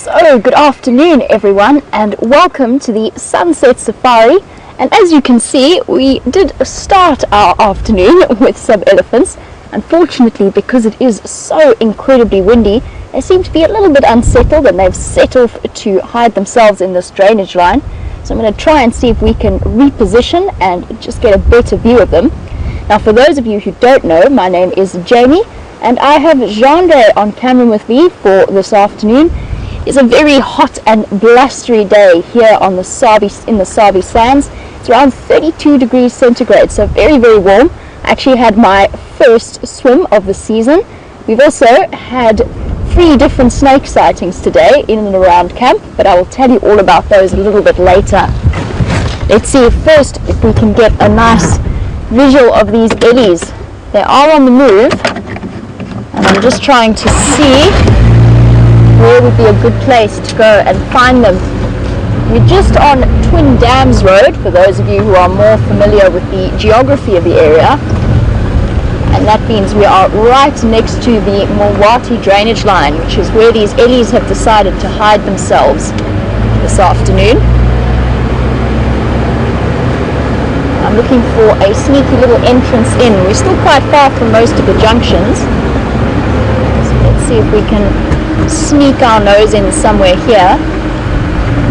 So, good afternoon everyone, and welcome to the Sunset Safari. And as you can see, we did start our afternoon with some elephants. Unfortunately, because it is so incredibly windy, they seem to be a little bit unsettled and they've set off to hide themselves in this drainage line. So I'm going to try and see if we can reposition and just get a better view of them. Now, for those of you who don't know, my name is Jamie and I have Jean on camera with me for this afternoon. It's a very hot and blustery day here on the in the Sabi Sands. It's around 32 degrees centigrade, so very, very warm. I actually had my first swim of the season. We've also had 3 different snake sightings today in and around camp, but I will tell you all about those a little bit later. Let's see first if we can get a nice visual of these ellies. They are on the move, and I'm just trying to see where would be a good place to go and find them. We're just on Twin Dams Road, for those of you who are more familiar with the geography of the area. And that means we are right next to the Mulwati drainage line, which is where these ellies have decided to hide themselves this afternoon. I'm looking for a sneaky little entrance in. We're still quite far from most of the junctions. So let's see if we can sneak our nose in somewhere here.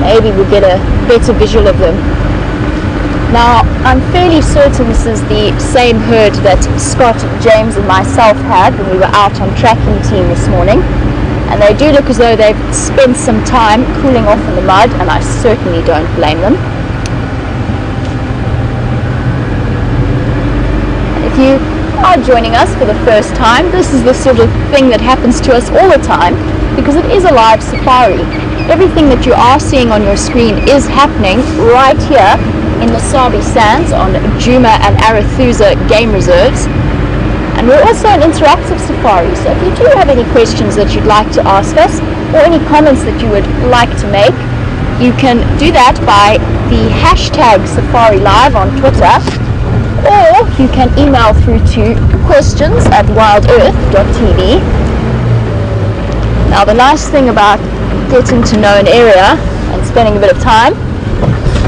Maybe we'll get a better visual of them. Now, I'm fairly certain this is the same herd that Scott, James and myself had when we were out on tracking team this morning. And they do look as though they've spent some time cooling off in the mud, and I certainly don't blame them. If you are joining us for the first time, this is the sort of thing that happens to us all the time, because it is a live safari. Everything that you are seeing on your screen is happening right here in the Sabi Sands on Djuma and Arathusa game reserves. And we're also an interactive safari, so if you do have any questions that you'd like to ask us, or any comments that you would like to make, you can do that by the hashtag Safari Live on Twitter, or you can email through to questions@WildEarthTV. Now, the nice thing about getting to know an area and spending a bit of time,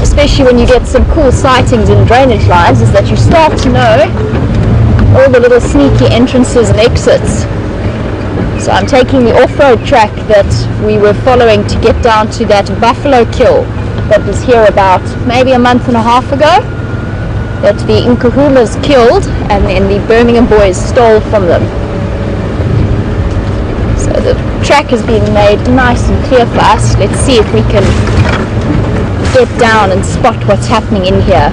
especially when you get some cool sightings in drainage lines, is that you start to know all the little sneaky entrances and exits. So I'm taking the off-road track that we were following to get down to that buffalo kill that was here about maybe a month and a half ago, that the Nkuhumas killed and then the Birmingham boys stole from them. So the track has been made nice and clear for us. Let's see if we can get down and spot what's happening in here.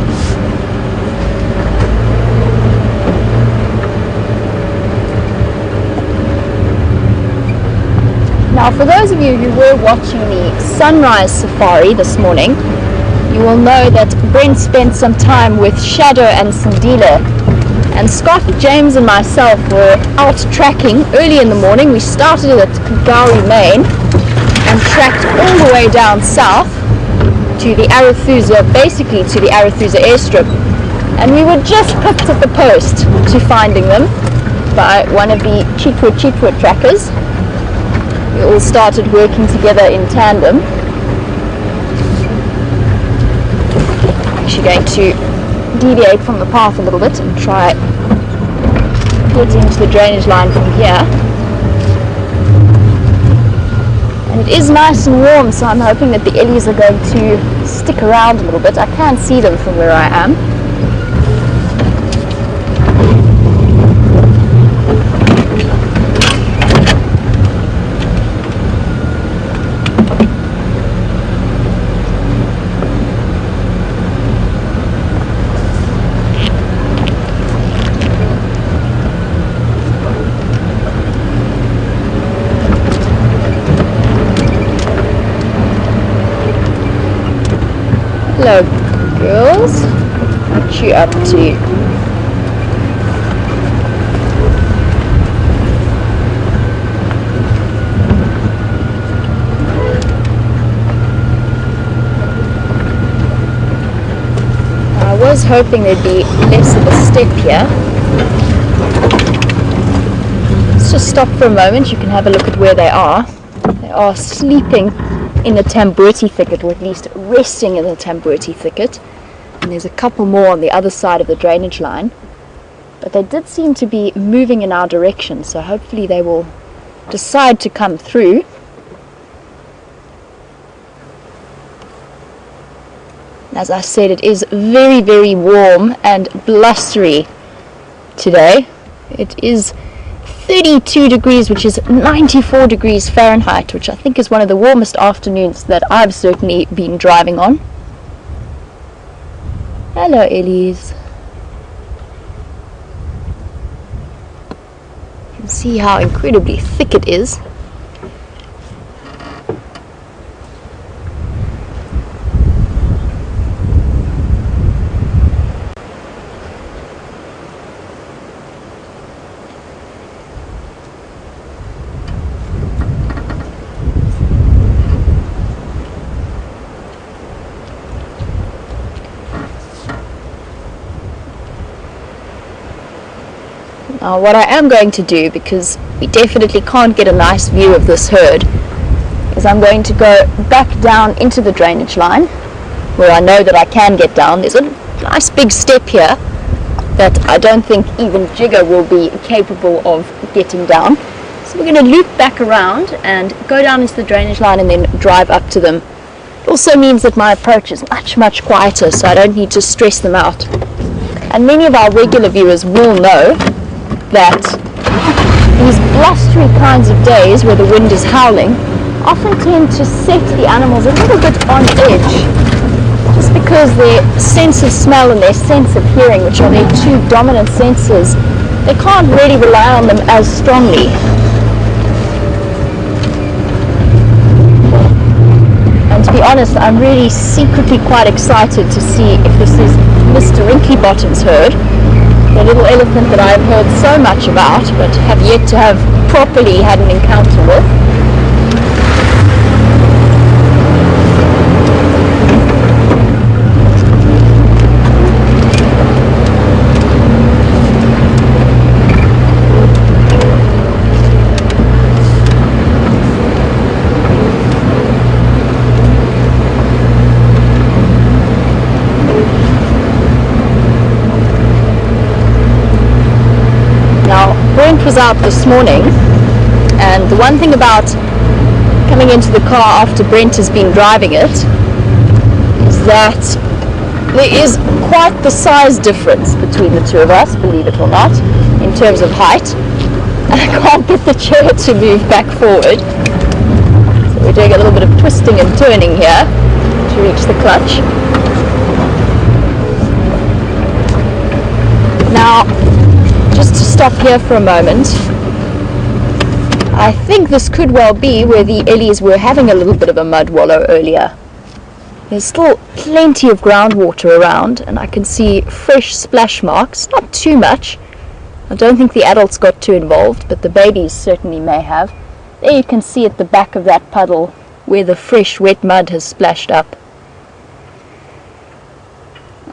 Now, for those of you who were watching the sunrise safari this morning, you will know that Brent spent some time with Shadow and Sindile, and Scott, James and myself were out tracking early in the morning. We started at Gowrie Main and tracked all the way down south to the Arathusa, basically to the Arathusa airstrip, and we were just picked at the post to finding them by one of the Chitwa trackers. We all started working together in tandem. I'm actually going to deviate from the path a little bit and try get into the drainage line from here. And it is nice and warm, so I'm hoping that the ellies are going to stick around a little bit. I can't see them from where I am. Hello, girls. What you up to? I was hoping there'd be less of a step here. Let's just stop for a moment. You can have a look at where they are. They are sleeping in the tambuti thicket, or at least resting in the tambuti thicket. And there's a couple more on the other side of the drainage line. But they did seem to be moving in our direction, so hopefully they will decide to come through. As I said, it is very, very warm and blustery today. It is 32 degrees, which is 94 degrees Fahrenheit, which I think is one of the warmest afternoons that I've certainly been driving on. Hello, Ellies. You can see how incredibly thick it is. Now what I am going to do, because we definitely can't get a nice view of this herd, is I'm going to go back down into the drainage line where I know that I can get down. There's a nice big step here that I don't think even Jigger will be capable of getting down. So we're going to loop back around and go down into the drainage line and then drive up to them. It also means that my approach is much quieter, so I don't need to stress them out. And many of our regular viewers will know that these blustery kinds of days where the wind is howling often tend to set the animals a little bit on edge, just because their sense of smell and their sense of hearing, which are their two dominant senses, they can't really rely on them as strongly. And to be honest, I'm really secretly quite excited to see if this is Mr. Wrinkly Bottom's herd, the little elephant that I've heard so much about but have yet to have properly had an encounter with. Brent was out this morning, and the one thing about coming into the car after Brent has been driving it is that there is quite the size difference between the two of us, believe it or not, in terms of height. And I can't get the chair to move back forward, so we're doing a little bit of twisting and turning here to reach the clutch. Now, just to stop here for a moment, I think this could well be where the Ellies were having a little bit of a mud wallow earlier. There's still plenty of groundwater around, and I can see fresh splash marks, not too much. I don't think the adults got too involved, but the babies certainly may have. There you can see at the back of that puddle where the fresh wet mud has splashed up.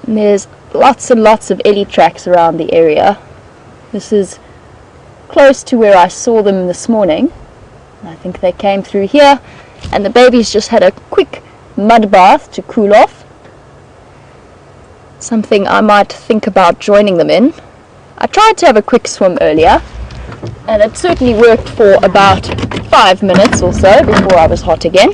And there's lots and lots of Ellie tracks around the area. This is close to where I saw them this morning. I think they came through here, and the babies just had a quick mud bath to cool off. Something I might think about joining them in. I tried to have a quick swim earlier, and it certainly worked for about 5 minutes or so before I was hot again.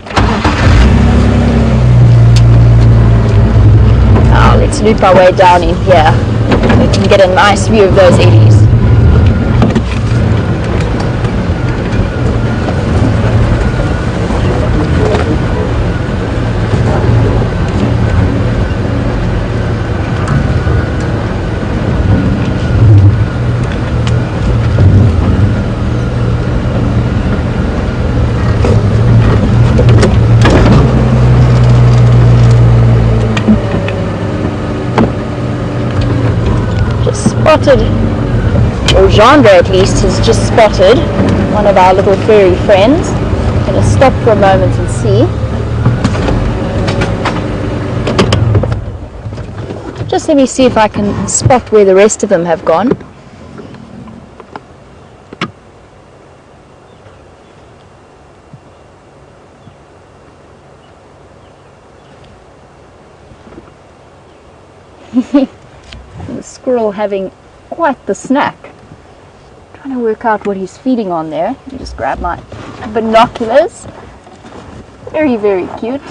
Now let's loop our way down in here. We can get a nice view of those Ellies. Spotted, or Genre at least, has just spotted one of our little furry friends. I'm going to stop for a moment and see. Just let me see if I can spot where the rest of them have gone. The squirrel having quite the snack. Trying to work out what he's feeding on there. Let me just grab my binoculars. Very, very cute.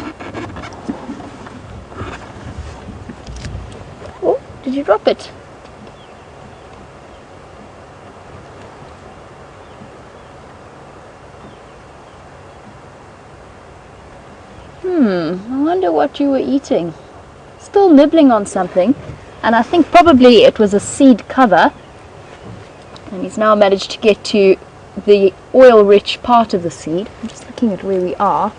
Oh, did you drop it? I wonder what you were eating. Still nibbling on something, and I think probably it was a seed cover, and he's now managed to get to the oil-rich part of the seed. I'm just looking at where we are.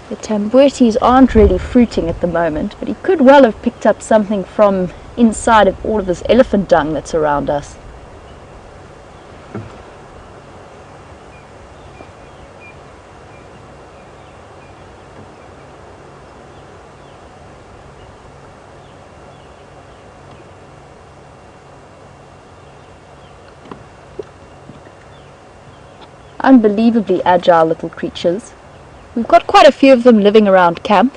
The tambuerties aren't really fruiting at the moment, but he could well have picked up something from inside of all of this elephant dung that's around us. Unbelievably agile little creatures. We've got quite a few of them living around camp.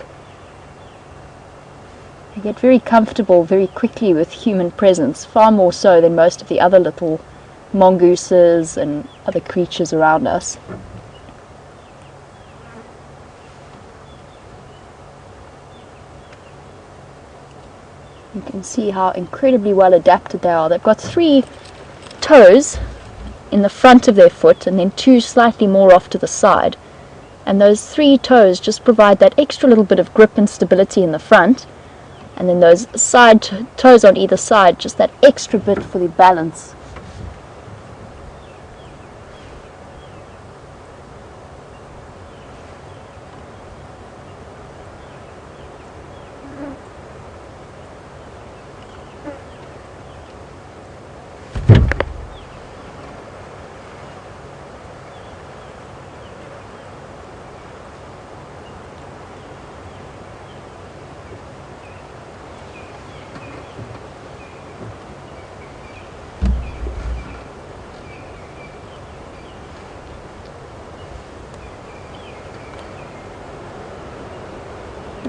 They get very comfortable very quickly with human presence, far more so than most of the other little mongooses and other creatures around us. You can see how incredibly well adapted they are. They've got 3 toes in the front of their foot and then 2 slightly more off to the side, and those 3 toes just provide that extra little bit of grip and stability in the front, and then those side toes on either side, just that extra bit for the balance.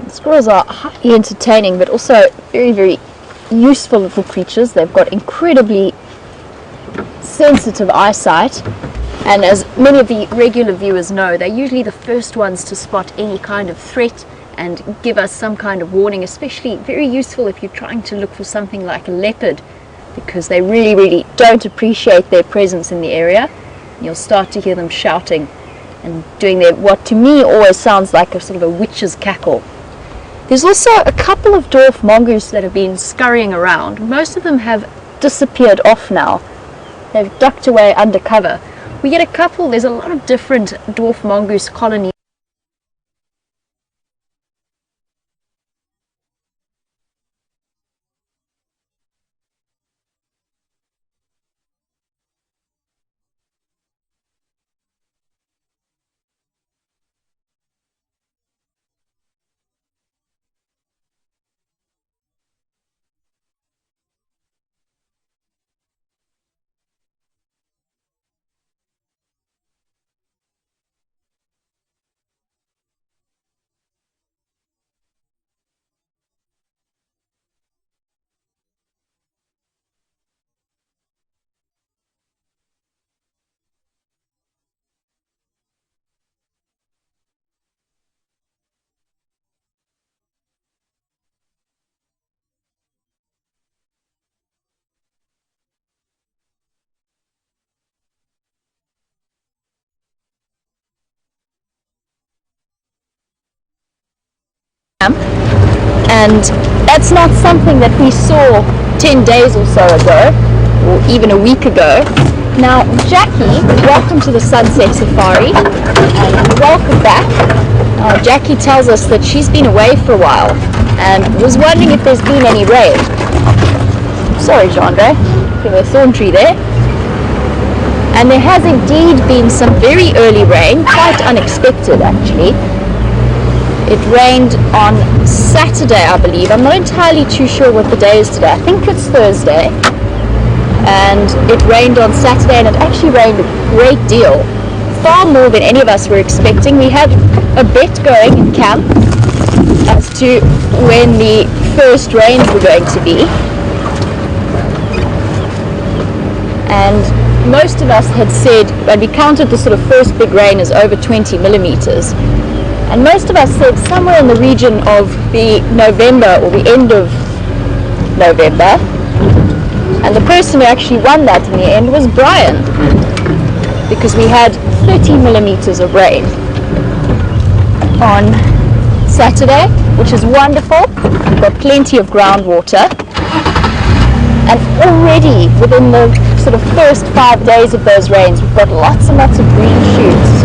Squirrels are highly entertaining, but also very, very useful little creatures. They've got incredibly sensitive eyesight, and as many of the regular viewers know, they're usually the first ones to spot any kind of threat and give us some kind of warning, especially very useful if you're trying to look for something like a leopard, because they really, really don't appreciate their presence in the area. You'll start to hear them shouting and doing their, what to me always sounds like a sort of a witch's cackle. There's also a couple of dwarf mongoose that have been scurrying around. Most of them have disappeared off now. They've ducked away under cover. We get a couple, there's a lot of different dwarf mongoose colonies. And that's not something that we saw 10 days or so ago, or even a week ago. Now, Jackie, welcome to the Sunset Safari, and welcome back. Jackie tells us that she's been away for a while, and was wondering if there's been any rain. Sorry, Jeandre, give a thorn tree there. And there has indeed been some very early rain, quite unexpected actually. It rained on Saturday, I believe. I'm not entirely too sure what the day is today. I think it's Thursday. And it rained on Saturday, and it actually rained a great deal. Far more than any of us were expecting. We had a bet going in camp as to when the first rains were going to be. And most of us had said, when we counted the sort of first big rain as over 20 millimeters, and most of us said somewhere in the region of the November or the end of November. And the person who actually won that in the end was Brian, because we had 30 millimeters of rain on Saturday, which is wonderful. We've got plenty of groundwater, and already within the sort of first 5 days of those rains, we've got lots and lots of green shoots.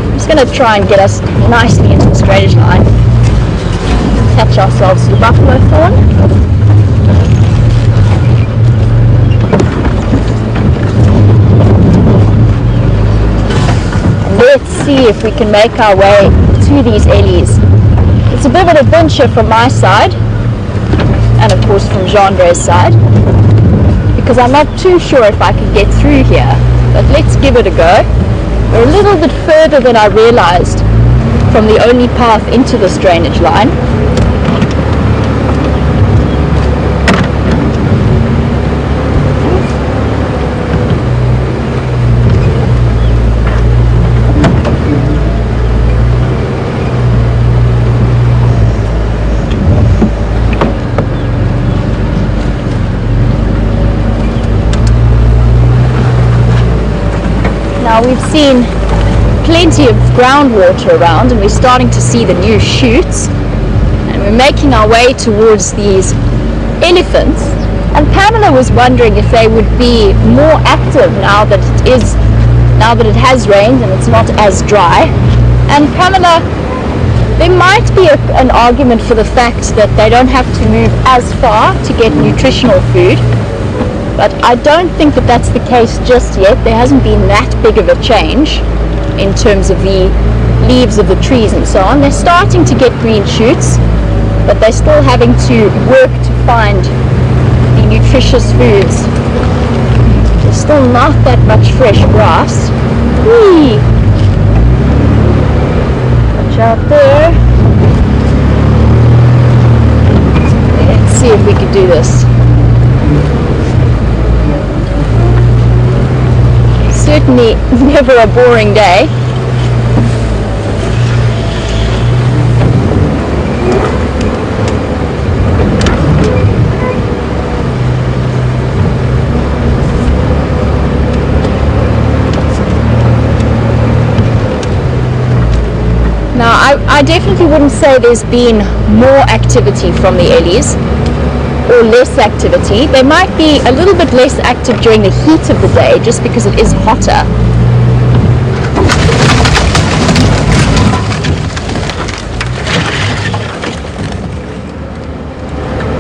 I'm just going to try and get us nicely into the straightest line, attach ourselves to the buffalo thorn. Let's see if we can make our way to these ellies. It's a bit of an adventure from my side, and of course from Gendre's side, because I'm not too sure if I can get through here, but let's give it a go. We're a little bit further than I realized from the only path into this drainage line. Now we've seen plenty of groundwater around, and we're starting to see the new shoots, and we're making our way towards these elephants. And Pamela was wondering if they would be more active now that it has rained and it's not as dry. And Pamela, there might be an argument for the fact that they don't have to move as far to get nutritional food. But I don't think that that's the case just yet. There hasn't been that big of a change in terms of the leaves of the trees and so on. They're starting to get green shoots, but they're still having to work to find the nutritious foods. There's still not that much fresh grass. Whee! Watch out there. Let's see if we can do this. Certainly never a boring day. Now I definitely wouldn't say there's been more activity from the ellies or less activity. They might be a little bit less active during the heat of the day just because it is hotter.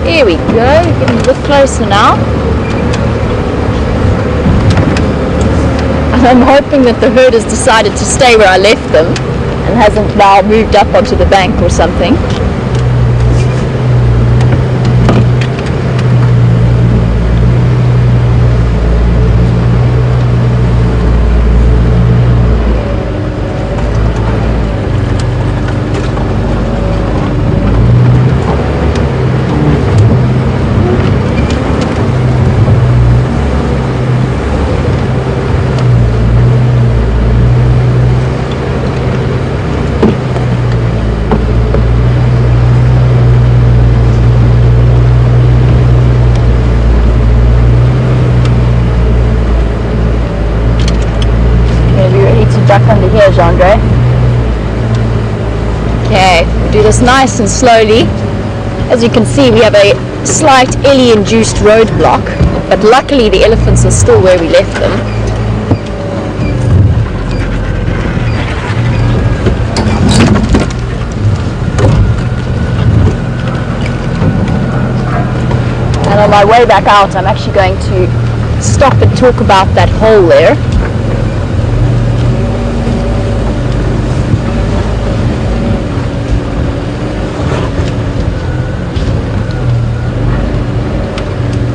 Here we go, getting a bit closer now. And I'm hoping that the herd has decided to stay where I left them and hasn't now moved up onto the bank or something. Duck under here, Gendre. Okay, we do this nice and slowly. As you can see, we have a slight ellie-induced roadblock, but luckily the elephants are still where we left them. And on my way back out, I'm actually going to stop and talk about that hole there.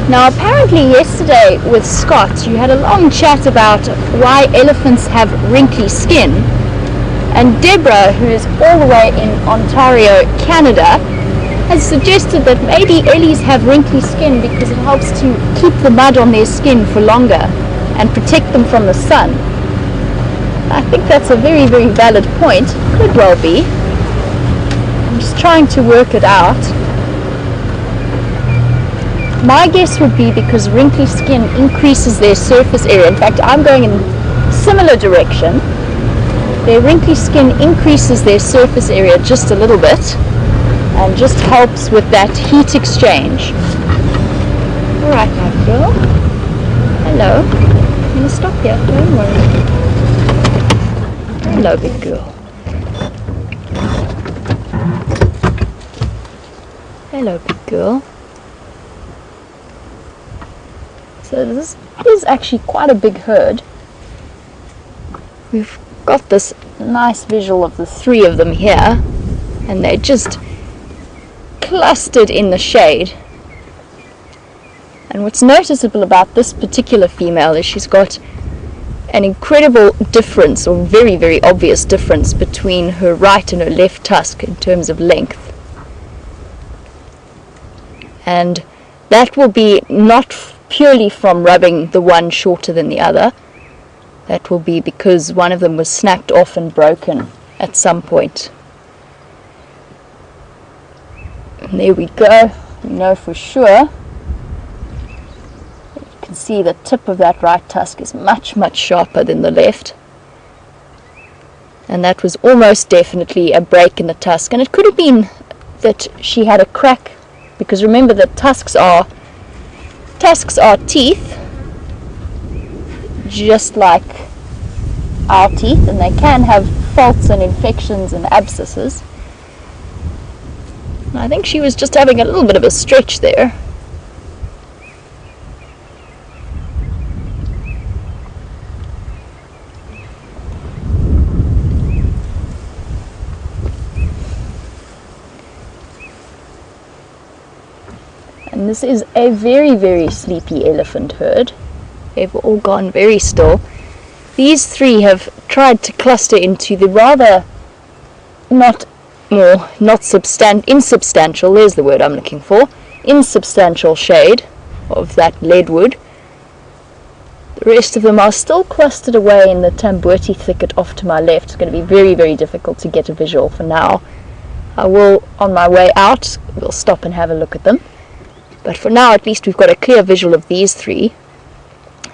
Now apparently yesterday with Scott you had a long chat about why elephants have wrinkly skin, and Deborah, who is all the way in Ontario, Canada, has suggested that maybe ellies have wrinkly skin because it helps to keep the mud on their skin for longer and protect them from the sun. I think that's a very, very valid point. Could well be. I'm just trying to work it out. My guess would be because wrinkly skin increases their surface area. In fact, I'm going in a similar direction. Their wrinkly skin increases their surface area just a little bit and just helps with that heat exchange. Alright, my girl. Hello. I'm going to stop here, don't worry. Hello, big girl. Hello, big girl. So this is actually quite a big herd. We've got this nice visual of the three of them here, and they're just clustered in the shade. And what's noticeable about this particular female is she's got an incredible difference, or very, very obvious difference, between her right and her left tusk in terms of length. And that will be not purely from rubbing the one shorter than the other. That will be because one of them was snapped off and broken at some point. And there we go. We know for sure. You can see the tip of that right tusk is much, much sharper than the left. And that was almost definitely a break in the tusk. And it could have been that she had a crack, because remember that tusks are teeth, just like our teeth, and they can have faults and infections and abscesses. And I think she was just having a little bit of a stretch there. And this is a very, very sleepy elephant herd. They've all gone very still. These three have tried to cluster into the rather insubstantial, there's the word I'm looking for, insubstantial shade of that leadwood. The rest of them are still clustered away in the tambuti thicket off to my left. It's going to be very, very difficult to get a visual for now. I will, on my way out, we'll stop and have a look at them. But for now, at least, we've got a clear visual of these three.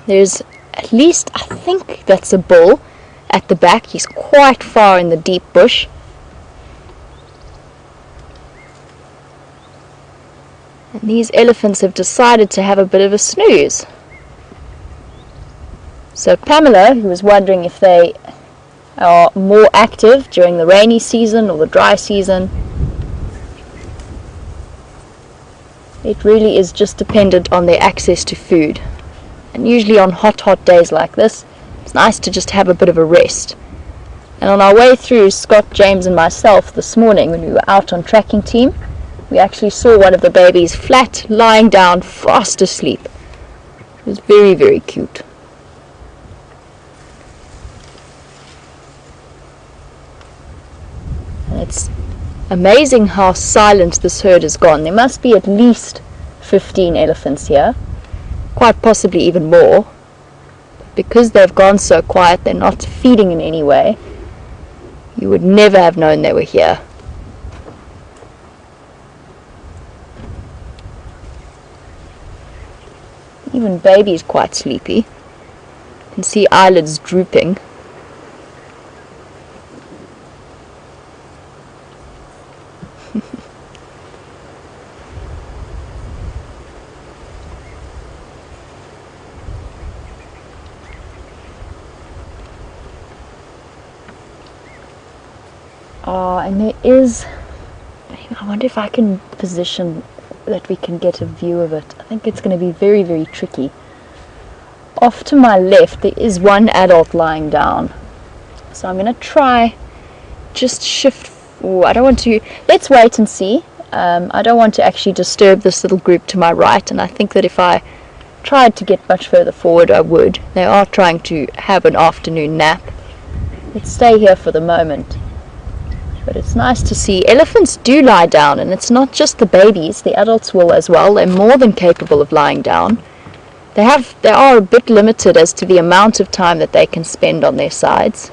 There's at least, I think that's a bull at the back. He's quite far in the deep bush. And these elephants have decided to have a bit of a snooze. So Pamela, who was wondering if they are more active during the rainy season or the dry season, it really is just dependent on their access to food. And usually on hot days like this, it's nice to just have a bit of a rest. And on our way through, Scott, James and myself this morning, when we were out on tracking team, we actually saw one of the babies flat, lying down, fast asleep. It was very, very cute. And it's amazing how silent this herd has gone. There must be at least 15 elephants here, quite possibly even more. Because they've gone so quiet, they're not feeding in any way, you would never have known they were here. Even baby's quite sleepy. You can see eyelids drooping. And there is, I wonder if I can position that we can get a view of it. I think it's going to be very, very tricky. Off to my left there is one adult lying down, so I'm going to try just shift. I don't want to, let's wait and see. I don't want to actually disturb this little group to my right, and I think that if I tried to get much further forward I would. They are trying to have an afternoon nap. Let's stay here for the moment. But it's nice to see elephants do lie down, and it's not just the babies, the adults will as well. They're more than capable of lying down. They are a bit limited as to the amount of time that they can spend on their sides,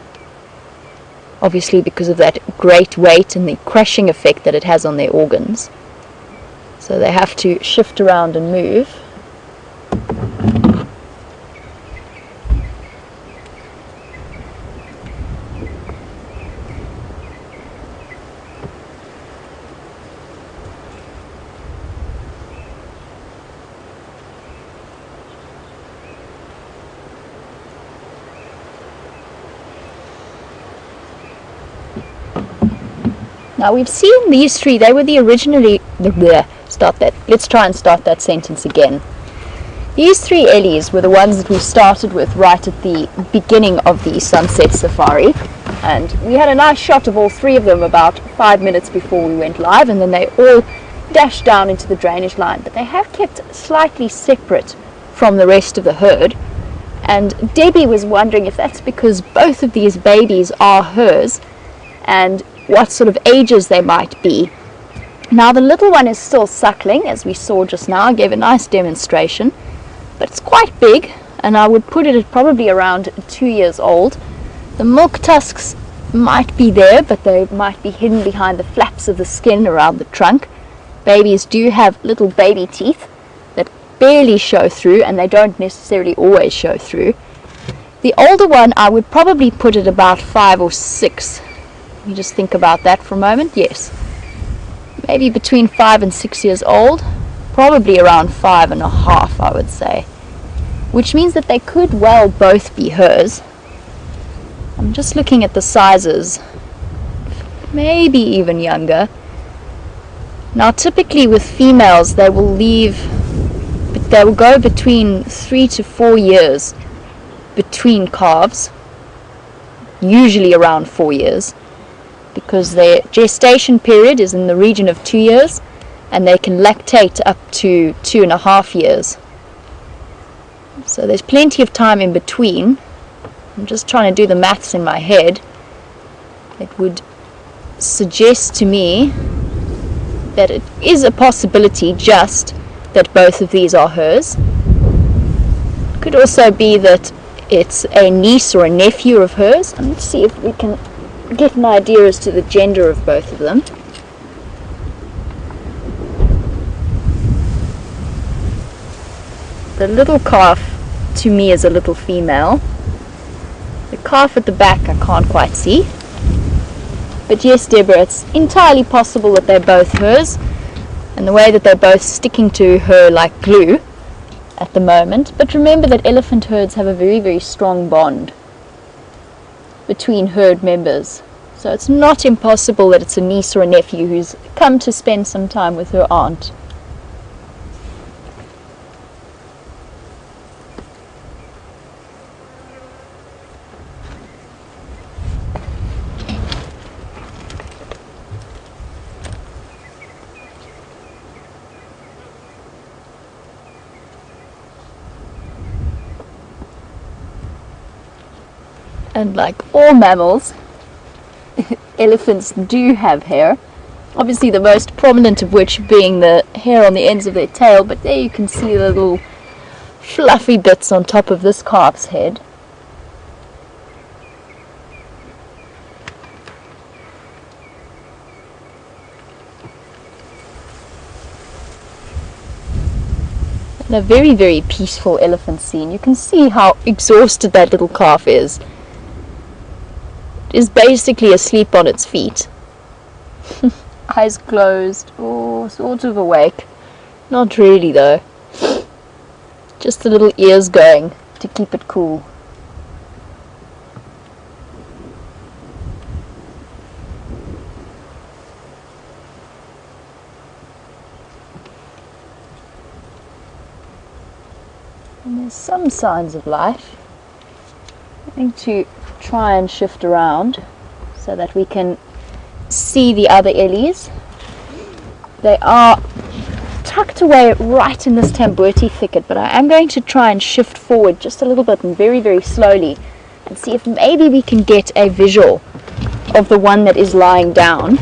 obviously because of that great weight and the crushing effect that it has on their organs. So they have to shift around and move. Now we've seen these three, they were the originally, let's try and start that sentence again. These three Ellies were the ones that we started with right at the beginning of the sunset safari, and we had a nice shot of all three of them about 5 minutes before we went live, and then they all dashed down into the drainage line. But they have kept slightly separate from the rest of the herd, and Debbie was wondering if that's because both of these babies are hers and what sort of ages they might be. Now the little one is still suckling, as we saw just now. I gave a nice demonstration, but it's quite big, and I would put it at probably around 2 years old. The milk tusks might be there, but they might be hidden behind the flaps of the skin around the trunk. Babies do have little baby teeth that barely show through, and they don't necessarily always show through. The older one I would probably put at about 5 or 6. You just think about that for a moment. Yes, maybe between 5 and 6 years old, probably around 5.5, I would say, which means that they could well both be hers. I'm just looking at the sizes, maybe even younger. Now typically with females they will go between 3 to 4 years between calves, usually around 4 years, because their gestation period is in the region of 2 years, and they can lactate up to 2.5 years. So there's plenty of time in between. I'm just trying to do the maths in my head. It would suggest to me that it is a possibility just that both of these are hers. It could also be that it's a niece or a nephew of hers. And let's see if we can get an idea as to the gender of both of them. The little calf to me is a little female. The calf at the back I can't quite see. But yes, Deborah, it's entirely possible that they're both hers, and the way that they're both sticking to her like glue at the moment. But remember that elephant herds have a very, very strong bond between herd members, so it's not impossible that it's a niece or a nephew who's come to spend some time with her aunt. And like all mammals, elephants do have hair. Obviously the most prominent of which being the hair on the ends of their tail, but there you can see the little fluffy bits on top of this calf's head. And a very, very peaceful elephant scene. You can see how exhausted that little calf is. Is basically asleep on its feet. Eyes closed, or sort of awake. Not really though. Just the little ears going to keep it cool. And there's some signs of life. I'm going to try and shift around so that we can see the other Ellies. They are tucked away right in this tambuti thicket, but I am going to try and shift forward just a little bit and very, very slowly and see if maybe we can get a visual of the one that is lying down,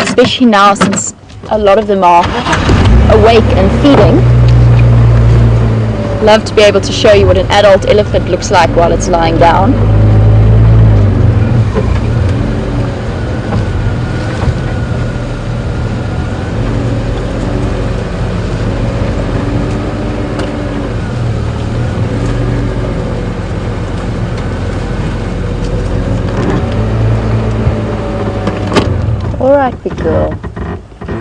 especially now since a lot of them are awake and feeding. Love to be able to show you what an adult elephant looks like while it's lying down. Alright, big girl.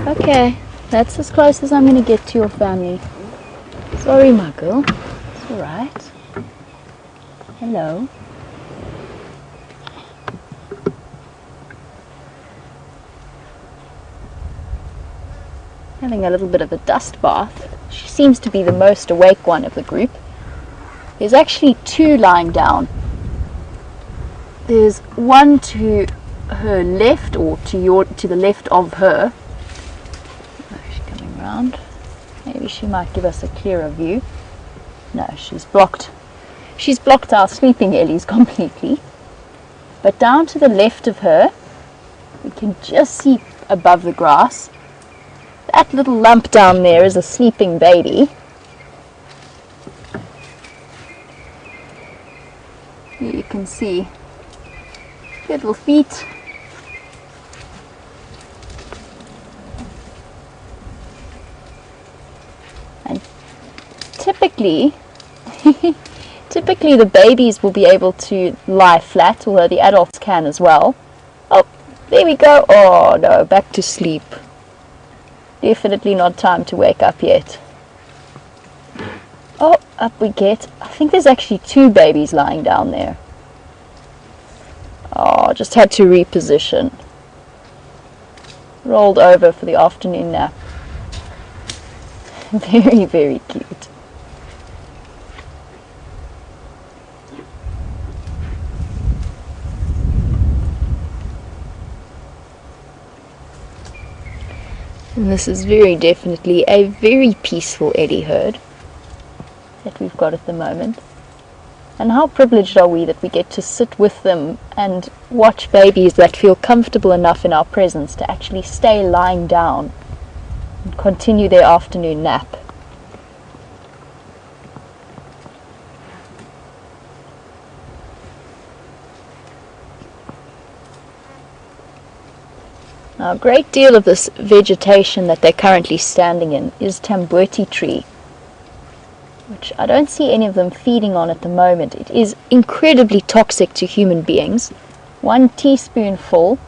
Okay, that's as close as I'm going to get to your family. Sorry, my girl. It's alright. Hello. Having a little bit of a dust bath. She seems to be the most awake one of the group. There's actually two lying down. There's one to her left, or to the left of her. Oh, she's coming round. Maybe she might give us a clearer view. No, she's blocked our sleeping Ellies completely. But down to the left of her, we can just see above the grass. That little lump down there is a sleeping baby. Here you can see little feet. And typically the babies will be able to lie flat, although the adults can as well. Oh, there we go. Oh no, back to sleep. Definitely not time to wake up yet. Oh, up we get. I think there's actually two babies lying down there. Oh, just had to reposition. Rolled over for the afternoon nap. Very, very cute. And this is very definitely a very peaceful eddy herd that we've got at the moment. And how privileged are we that we get to sit with them and watch babies that feel comfortable enough in our presence to actually stay lying down and continue their afternoon nap. Now, a great deal of this vegetation that they're currently standing in is tamboti tree, which I don't see any of them feeding on at the moment. It is incredibly toxic to human beings. 1 teaspoonful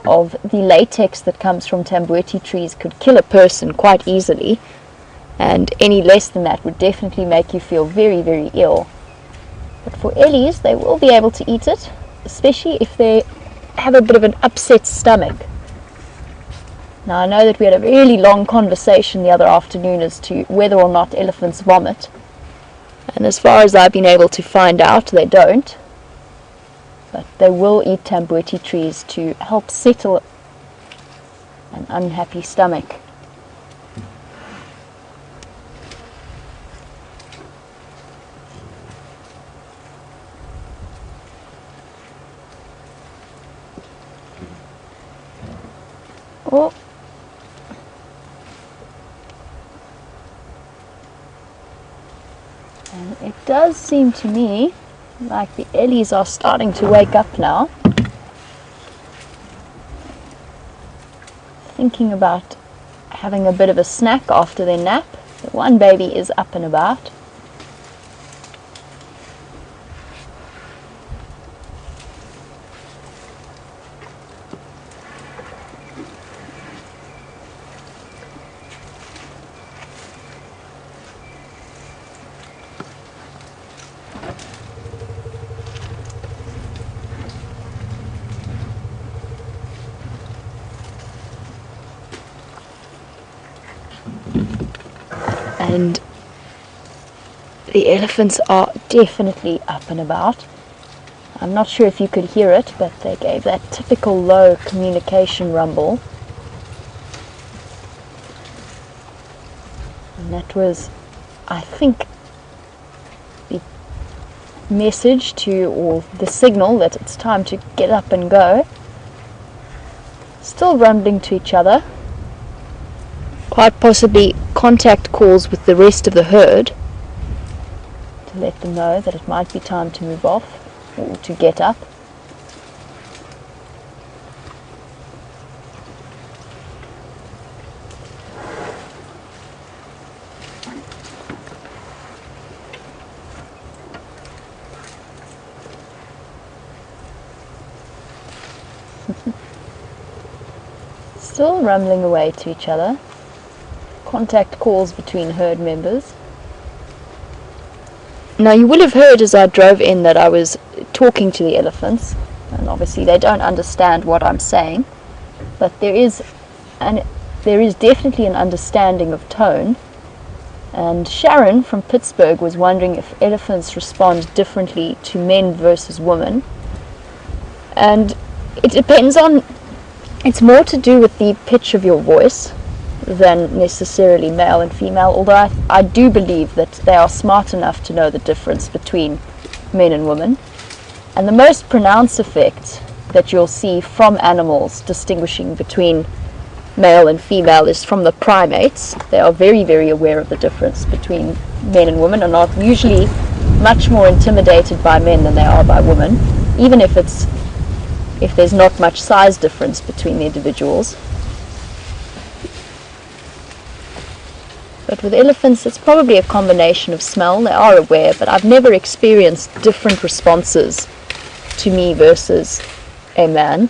of the latex that comes from tamboti trees could kill a person quite easily, and any less than that would definitely make you feel very, very ill. But for Ellies, they will be able to eat it, especially if they have a bit of an upset stomach. Now, I know that we had a really long conversation the other afternoon as to whether or not elephants vomit, and as far as I've been able to find out, they don't, but they will eat tamboti trees to help settle an unhappy stomach. Oh. And it does seem to me like the Ellies are starting to wake up now. Thinking about having a bit of a snack after their nap. The one baby is up and about. And the elephants are definitely up and about. I'm not sure if you could hear it, but they gave that typical low communication rumble. And that was, I think, message to, or the signal that it's time to get up and go. Still rumbling to each other. Quite possibly contact calls with the rest of the herd to let them know that it might be time to move off or to get up. Still rumbling away to each other. Contact calls between herd members. Now you will have heard as I drove in that I was talking to the elephants, and obviously they don't understand what I'm saying, but there is definitely an understanding of tone. And Sharon from Pittsburgh was wondering if elephants respond differently to men versus women, and it depends on, it's more to do with the pitch of your voice than necessarily male and female, although I do believe that they are smart enough to know the difference between men and women. And the most pronounced effect that you'll see from animals distinguishing between male and female is from the primates. They are very, very aware of the difference between men and women, and are usually much more intimidated by men than they are by women, even if there's not much size difference between the individuals. But with elephants, it's probably a combination of smell. They are aware, but I've never experienced different responses to me versus a man.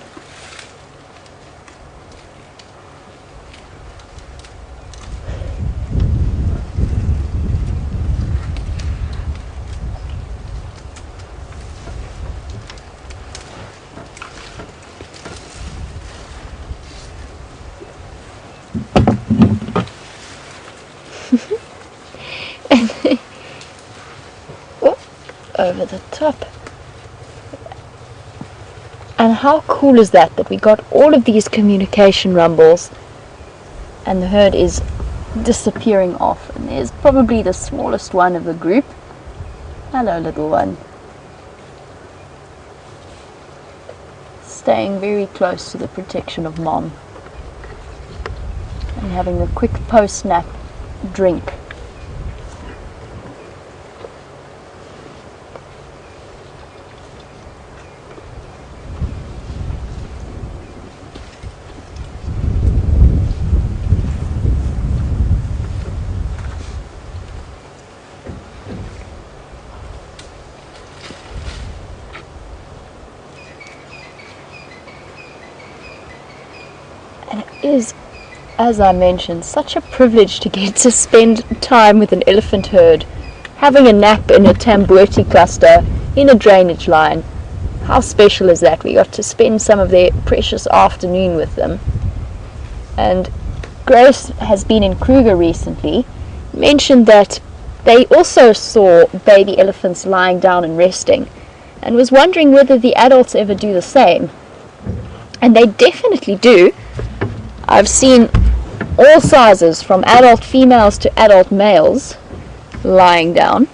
Over the top. And how cool is that we got all of these communication rumbles and the herd is disappearing off, and there's probably the smallest one of the group. Hello, little one. Staying very close to the protection of mom and having a quick post-nap drink. And it is, as I mentioned, such a privilege to get to spend time with an elephant herd, having a nap in a tambuerti cluster, in a drainage line. How special is that? We got to spend some of their precious afternoon with them. And Grace has been in Kruger recently, mentioned that they also saw baby elephants lying down and resting, and was wondering whether the adults ever do the same. And they definitely do. I've seen all sizes, from adult females to adult males, lying down.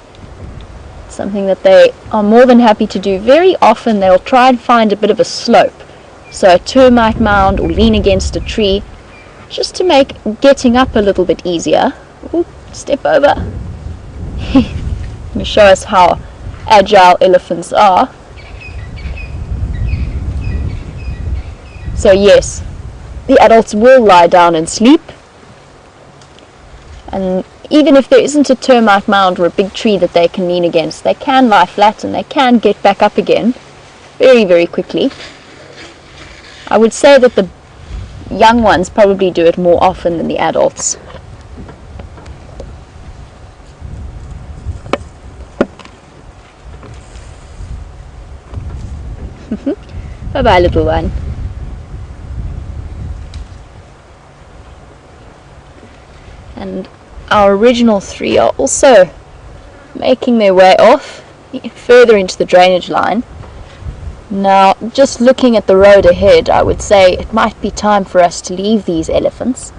Something that they are more than happy to do. Very often they'll try and find a bit of a slope, so a termite mound, or lean against a tree, just to make getting up a little bit easier. Ooh, step over. Let me show us how agile elephants are. So yes, the adults will lie down and sleep, and even if there isn't a termite mound or a big tree that they can lean against, they can lie flat and they can get back up again very, very quickly. I would say that the young ones probably do it more often than the adults. Bye bye, little one. And our original three are also making their way off further into the drainage line. Now, just looking at the road ahead, I would say it might be time for us to leave these elephants.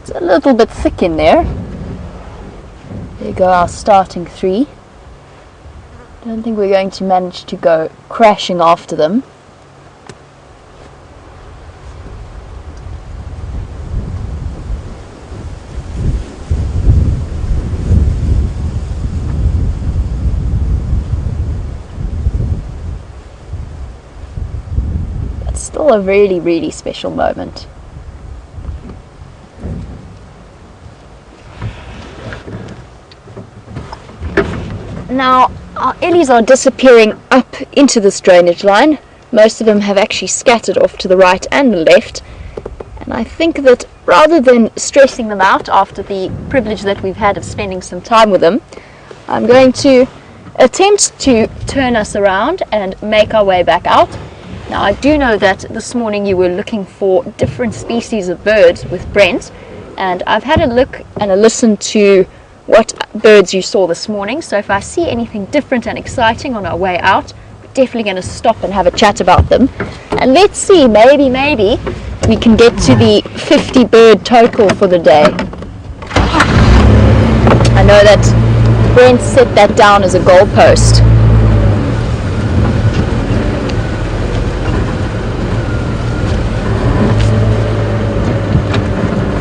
It's a little bit thick in there. There go our starting three. I don't think we're going to manage to go crashing after them. It's still a really, really special moment. Now, our ellies are disappearing up into this drainage line. Most of them have actually scattered off to the right and the left. And I think that rather than stressing them out after the privilege that we've had of spending some time with them, I'm going to attempt to turn us around and make our way back out. Now, I do know that this morning you were looking for different species of birds with Brent, and I've had a look and a listen to what birds you saw this morning. So if I see anything different and exciting on our way out, we're definitely going to stop and have a chat about them. And let's see, maybe we can get to the 50 bird total for the day. I know that Brent set that down as a goalpost.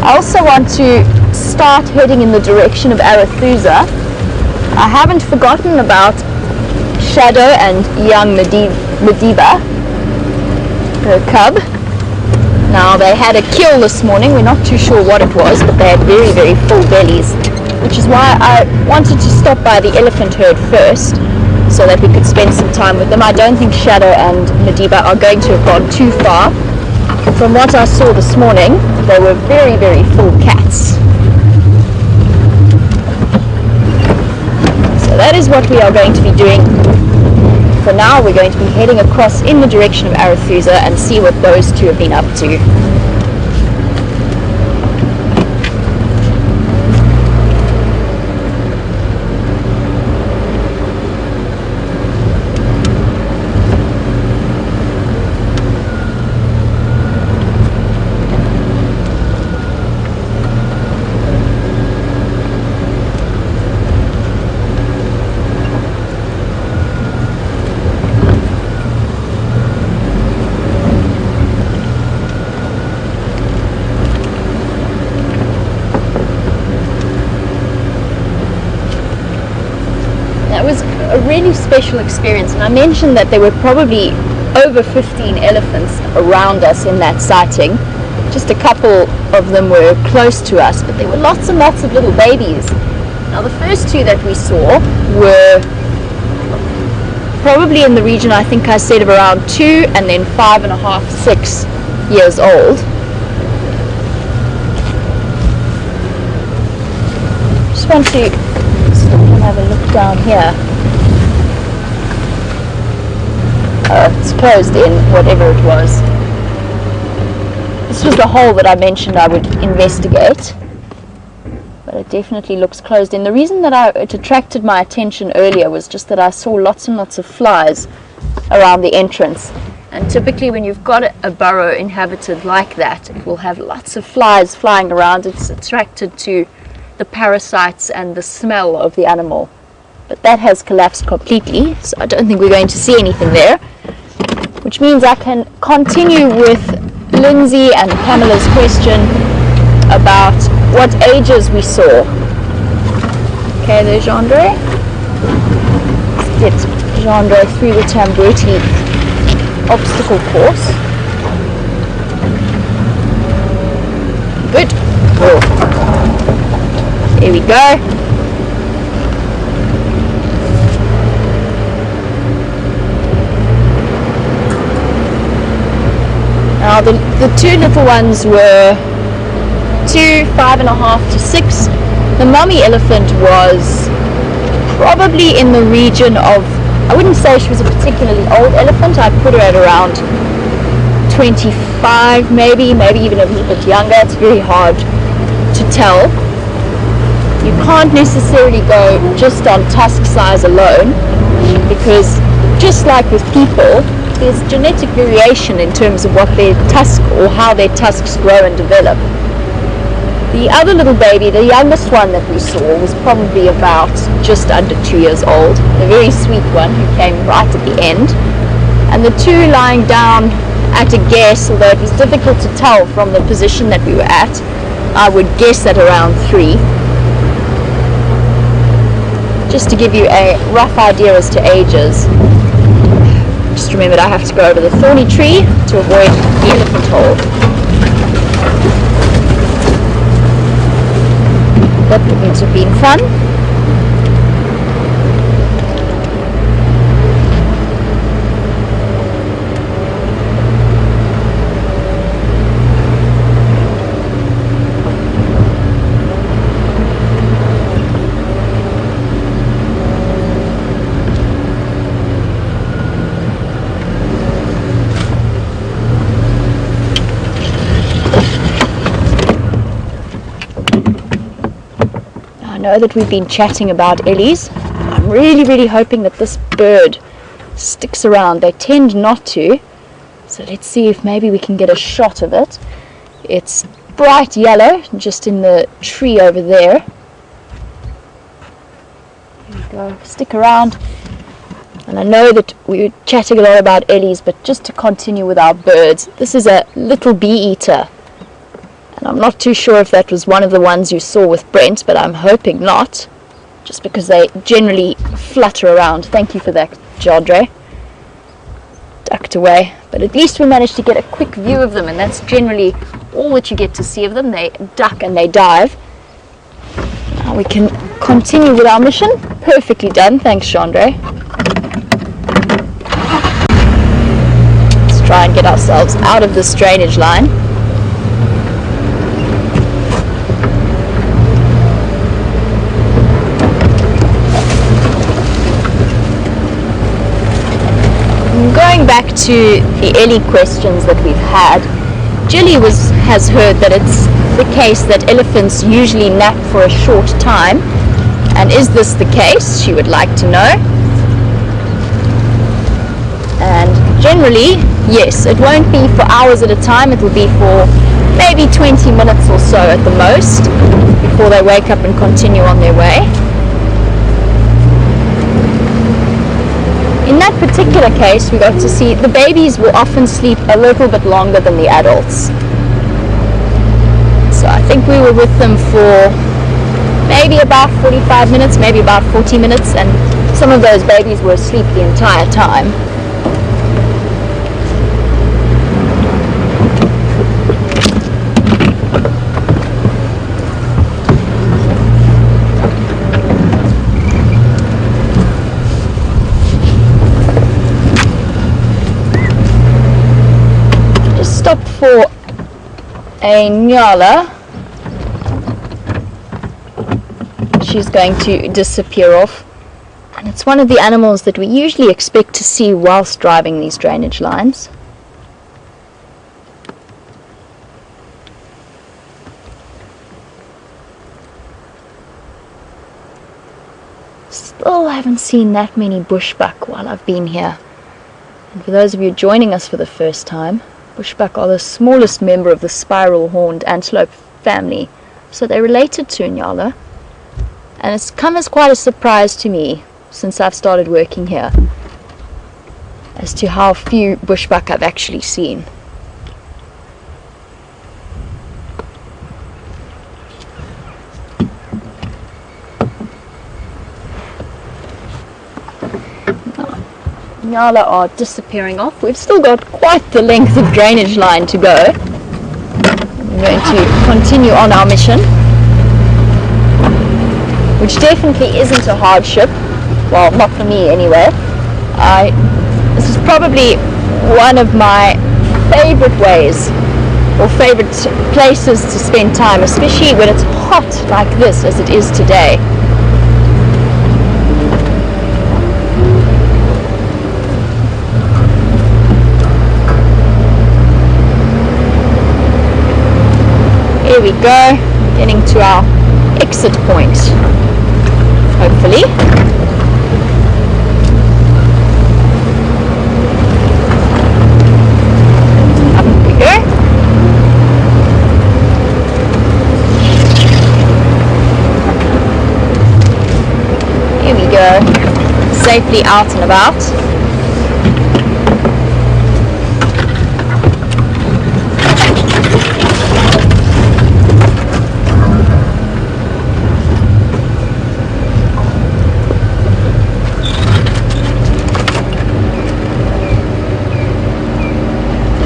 I also want to start heading in the direction of Arethusa. I haven't forgotten about Shadow and young Mediba, her cub. Now, they had a kill this morning. We're not too sure what it was, but they had very, very full bellies, which is why I wanted to stop by the elephant herd first so that we could spend some time with them. I don't think Shadow and Mediba are going to have gone too far. From what I saw this morning, they were very, very full cats. So that is what we are going to be doing. For now, we're going to be heading across in the direction of Arethusa and see what those two have been up to. A really special experience, and I mentioned that there were probably over 15 elephants around us in that sighting. Just a couple of them were close to us, but there were lots and lots of little babies. Now, the first two that we saw were probably in the region, I think I said, of around 2 and then 5.5, 6 years old. Just want to have a look down here. It's closed in, whatever it was. This was the hole that I mentioned I would investigate, but it definitely looks closed in. The reason that it attracted my attention earlier was just that I saw lots and lots of flies around the entrance, and typically when you've got a burrow inhabited like that, it will have lots of flies flying around. It's attracted to the parasites and the smell of the animal. But that has collapsed completely, so I don't think we're going to see anything there, which means I can continue with Lindsay and Pamela's question about what ages we saw. Okay, there's Gendre. Let's get Gendre through the Tamboti obstacle course. Good. Oh. Here we go. Now the two little ones were 2, 5.5 to 6. The mommy elephant was probably in the region of, I wouldn't say she was a particularly old elephant. I'd put her at around 25 maybe even a little bit younger. It's very hard to tell. You can't necessarily go just on tusk size alone, because just like with people, there's genetic variation in terms of what their tusk or how their tusks grow and develop. The other little baby, the youngest one that we saw, was probably about just under 2 years old. A very sweet one who came right at the end. And the two lying down at a guess, although it was difficult to tell from the position that we were at, I would guess at around 3. Just to give you a rough idea as to ages. Just remembered I have to go over the thorny tree to avoid the elephant hole. That would have been fun. I know that we've been chatting about Ellies. I'm really hoping that this bird sticks around. They tend not to, so let's see if maybe we can get a shot of it. It's bright yellow just in the tree over there. Here we go, stick around. And I know that we were chatting a lot about Ellies, but just to continue with our birds, this is a little bee eater. And I'm not too sure if that was one of the ones you saw with Brent, but I'm hoping not, just because they generally flutter around. Thank you for that, Jadre. Ducked away. But at least we managed to get a quick view of them, and that's generally all that you get to see of them. They duck and they dive. Now we can continue with our mission. Perfectly done. Thanks, Jandre. Let's try and get ourselves out of this drainage line. Going back to the Ellie questions that we've had, Jilly has heard that it's the case that elephants usually nap for a short time, and is this the case? She would like to know. And generally, yes, it won't be for hours at a time, it will be for maybe 20 minutes or so at the most, before they wake up and continue on their way. In that particular case, we got to see the babies will often sleep a little bit longer than the adults. So I think we were with them for maybe about 45 minutes, maybe about 40 minutes, and some of those babies were asleep the entire time. For a nyala, she's going to disappear off, and it's one of the animals that we usually expect to see whilst driving these drainage lines. Still haven't seen that many bushbuck while I've been here, and for those of you joining us for the first time, bushbuck are the smallest member of the spiral-horned antelope family, so they're related to nyala, and it's come as quite a surprise to me since I've started working here as to how few bushbuck I've actually seen. Nyala are disappearing off. We've still got quite the length of drainage line to go. We're going to continue on our mission, which definitely isn't a hardship. Well, not for me anyway. This is probably one of my favorite ways or favorite places to spend time, especially when it's hot like this as it is today. Here we go, getting to our exit point, hopefully. Up we go. safely out and about.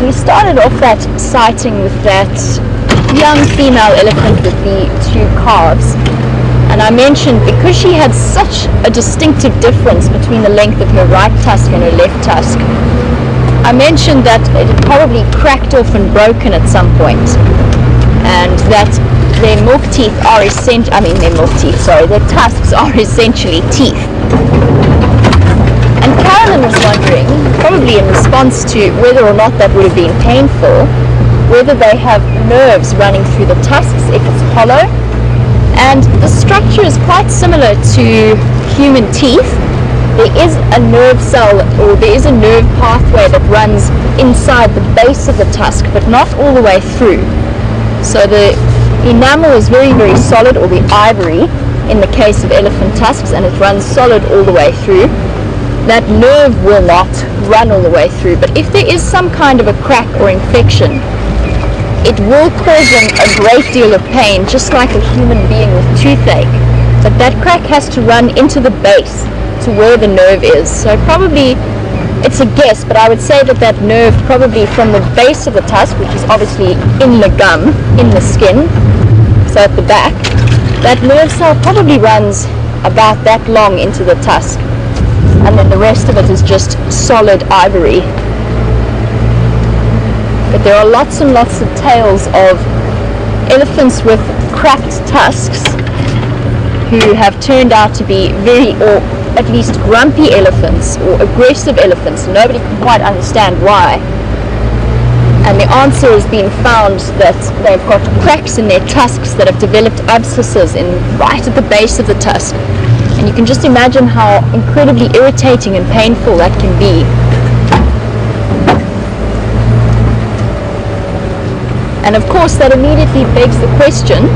We started off that sighting with that young female elephant with the 2 calves, and I mentioned because she had such a distinctive difference between the length of her right tusk and her left tusk, I mentioned that it had probably cracked off and broken at some point, and that their milk teeth are their tusks are essentially teeth. And Carolyn was wondering, probably in response to whether or not that would have been painful, whether they have nerves running through the tusks if it's hollow. And the structure is quite similar to human teeth. There is a nerve cell, or there is a nerve pathway that runs inside the base of the tusk, but not all the way through. So the enamel is very, very solid, or the ivory in the case of elephant tusks, and it runs solid all the way through. That nerve will not run all the way through, but if there is some kind of a crack or infection, it will cause them a great deal of pain, just like a human being with toothache. But that crack has to run into the base to where the nerve is. So probably, it's a guess, but I would say that that nerve probably from the base of the tusk, which is obviously in the gum, in the skin, so at the back, that nerve cell probably runs about that long into the tusk. And then the rest of it is just solid ivory. But there are lots and lots of tales of elephants with cracked tusks who have turned out to be very, or at least grumpy elephants, or aggressive elephants. Nobody can quite understand why. And the answer has been found that they've got cracks in their tusks that have developed abscesses right at the base of the tusk. And you can just imagine how incredibly irritating and painful that can be. And of course that immediately begs the question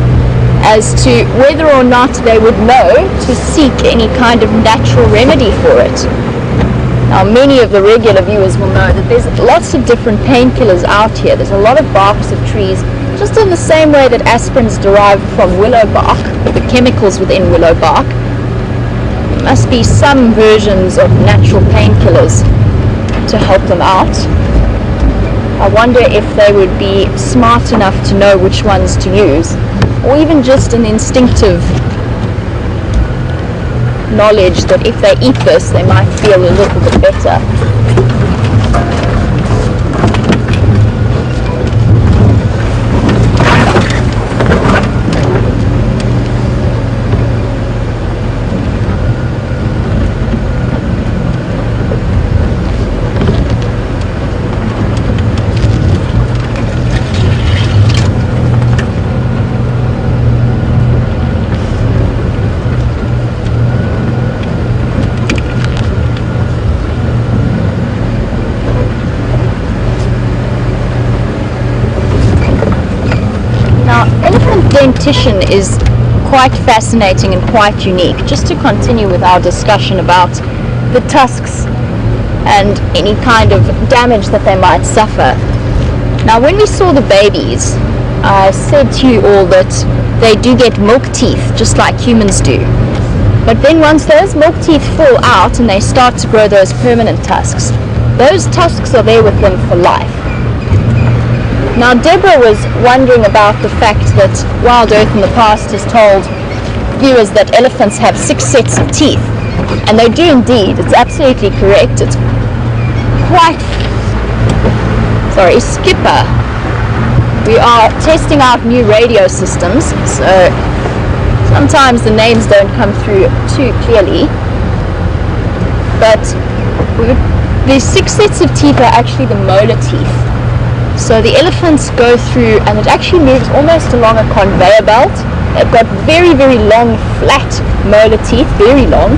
as to whether or not they would know to seek any kind of natural remedy for it. Now many of the regular viewers will know that there's lots of different painkillers out here. There's a lot of barks of trees, just in the same way that aspirin's derived from willow bark, the chemicals within willow bark. Must be some versions of natural painkillers to help them out. I wonder if they would be smart enough to know which ones to use, or even just an instinctive knowledge that if they eat this they might feel a little bit better. Dentition is quite fascinating and quite unique. Just to continue with our discussion about the tusks and any kind of damage that they might suffer. Now when we saw the babies, I said to you all that they do get milk teeth just like humans do. But then once those milk teeth fall out and they start to grow those permanent tusks, those tusks are there with them for life. Now Deborah was wondering about the fact that Wild Earth in the past has told viewers that elephants have 6 sets of teeth, and they do indeed. It's absolutely correct. It's quite... Sorry, Skipper. We are testing out new radio systems, so sometimes the names don't come through too clearly, but the 6 sets of teeth are actually the molar teeth. So the elephants go through, and it actually moves almost along a conveyor belt. They've got very, very long, flat molar teeth, very long,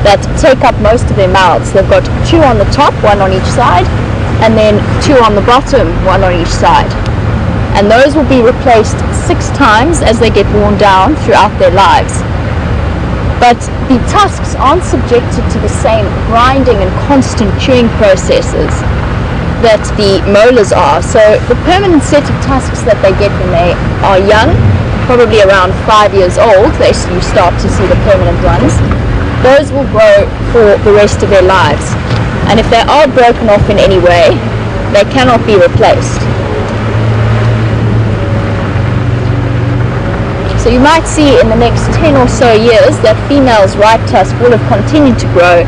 that take up most of their mouths. They've got 2 on the top, 1 on each side, and then 2 on the bottom, 1 on each side. And those will be replaced 6 times as they get worn down throughout their lives. but the tusks aren't subjected to the same grinding and constant chewing processes that the molars are. So the permanent set of tusks that they get when they are young, probably around 5 years old, you start to see the permanent ones. Those will grow for the rest of their lives, and if they are broken off in any way, they cannot be replaced. So you might see in the next 10 or so years that female's right tusk will have continued to grow,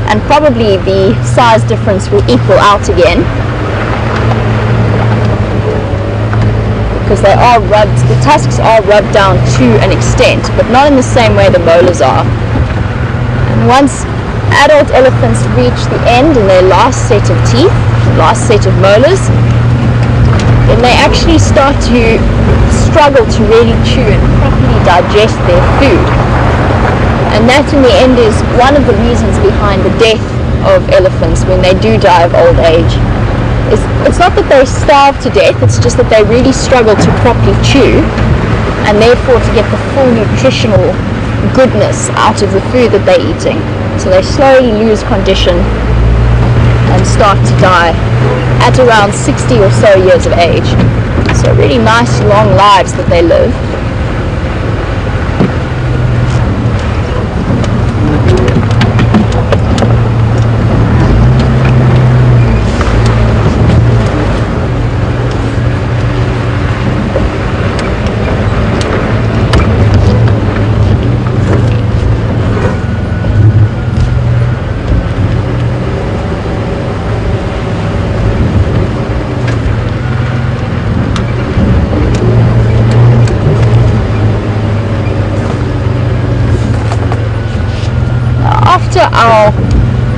and probably the size difference will equal out again, because the tusks are rubbed down to an extent, but not in the same way the molars are. And once adult elephants reach the end in their last set of teeth, last set of molars, then they actually start to struggle to really chew and properly digest their food. And that in the end is one of the reasons behind the death of elephants when they do die of old age. It's not that they starve to death, it's just that they really struggle to properly chew, and therefore to get the full nutritional goodness out of the food that they're eating. So they slowly lose condition and start to die at around 60 or so years of age. So really nice long lives that they live. After our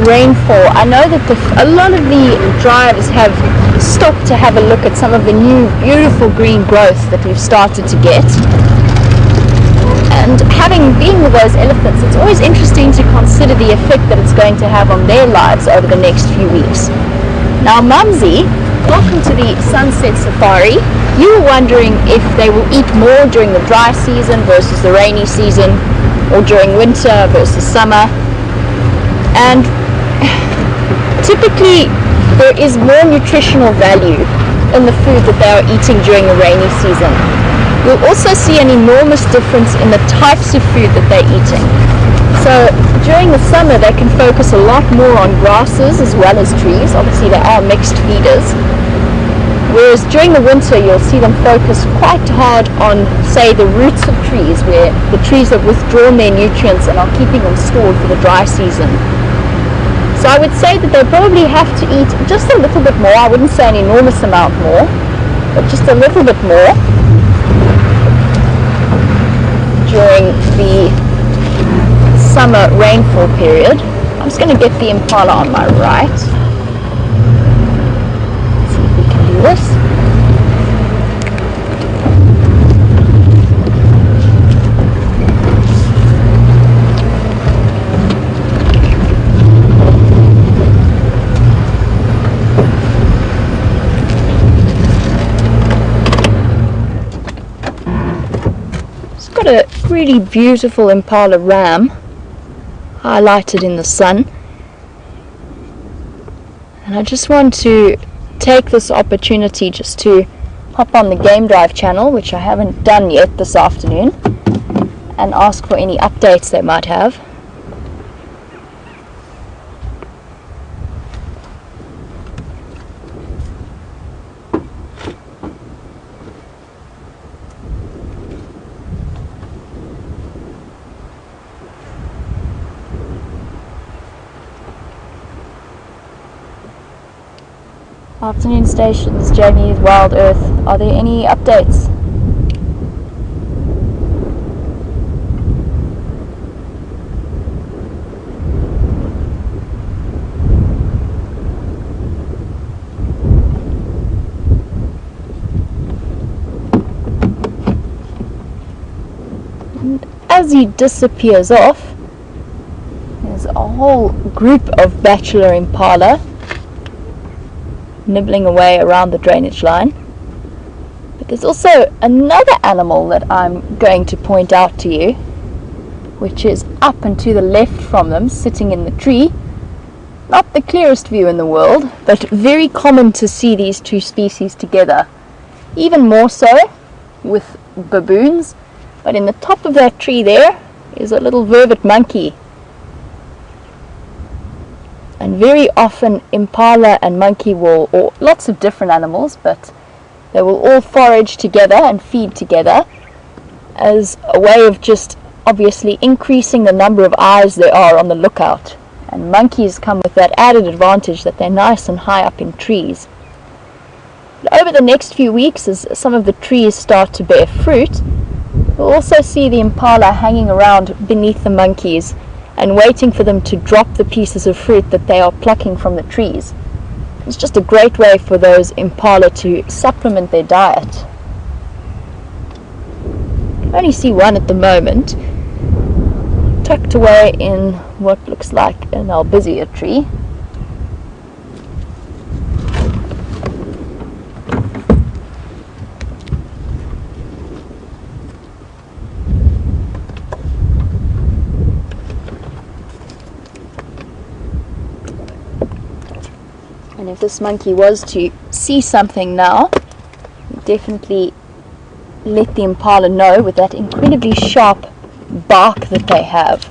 rainfall, I know that a lot of the drivers have stopped to have a look at some of the new beautiful green growth that we've started to get. And having been with those elephants, it's always interesting to consider the effect that it's going to have on their lives over the next few weeks. Now, Mumsy, welcome to the Sunset Safari. You were wondering if they will eat more during the dry season versus the rainy season, or during winter versus summer. And typically there is more nutritional value in the food that they are eating during the rainy season. You'll also see an enormous difference in the types of food that they're eating. So during the summer they can focus a lot more on grasses as well as trees. Obviously they are mixed feeders. Whereas during the winter you'll see them focus quite hard on, say, the roots of trees, where the trees have withdrawn their nutrients and are keeping them stored for the dry season. So I would say that they probably have to eat just a little bit more. I wouldn't say an enormous amount more, but just a little bit more during the summer rainfall period. I'm just going to get the impala on my right. Let's see if we can do this. A really beautiful impala ram highlighted in the sun, and I just want to take this opportunity just to hop on the Game Drive channel, which I haven't done yet this afternoon, and ask for any updates they might have. Afternoon stations, Jamie, Wild Earth. Are there any updates? And as he disappears off, there's a whole group of bachelor impala nibbling away around the drainage line. But there's also another animal that I'm going to point out to you. which is up and to the left from them, sitting in the tree. Not the clearest view in the world, but very common to see these two species together. Even more so with baboons, but in the top of that tree there is a little vervet monkey. And very often impala and monkey will, or lots of different animals, but they will all forage together and feed together as a way of just obviously increasing the number of eyes there are on the lookout. And monkeys come with that added advantage that they're nice and high up in trees. But over the next few weeks, as some of the trees start to bear fruit, we'll also see the impala hanging around beneath the monkeys and waiting for them to drop the pieces of fruit that they are plucking from the trees. It's just a great way for those impala to supplement their diet. I only see one at the moment, tucked away in what looks like an albizia tree. And if this monkey was to see something now, definitely let the impala know with that incredibly sharp bark that they have.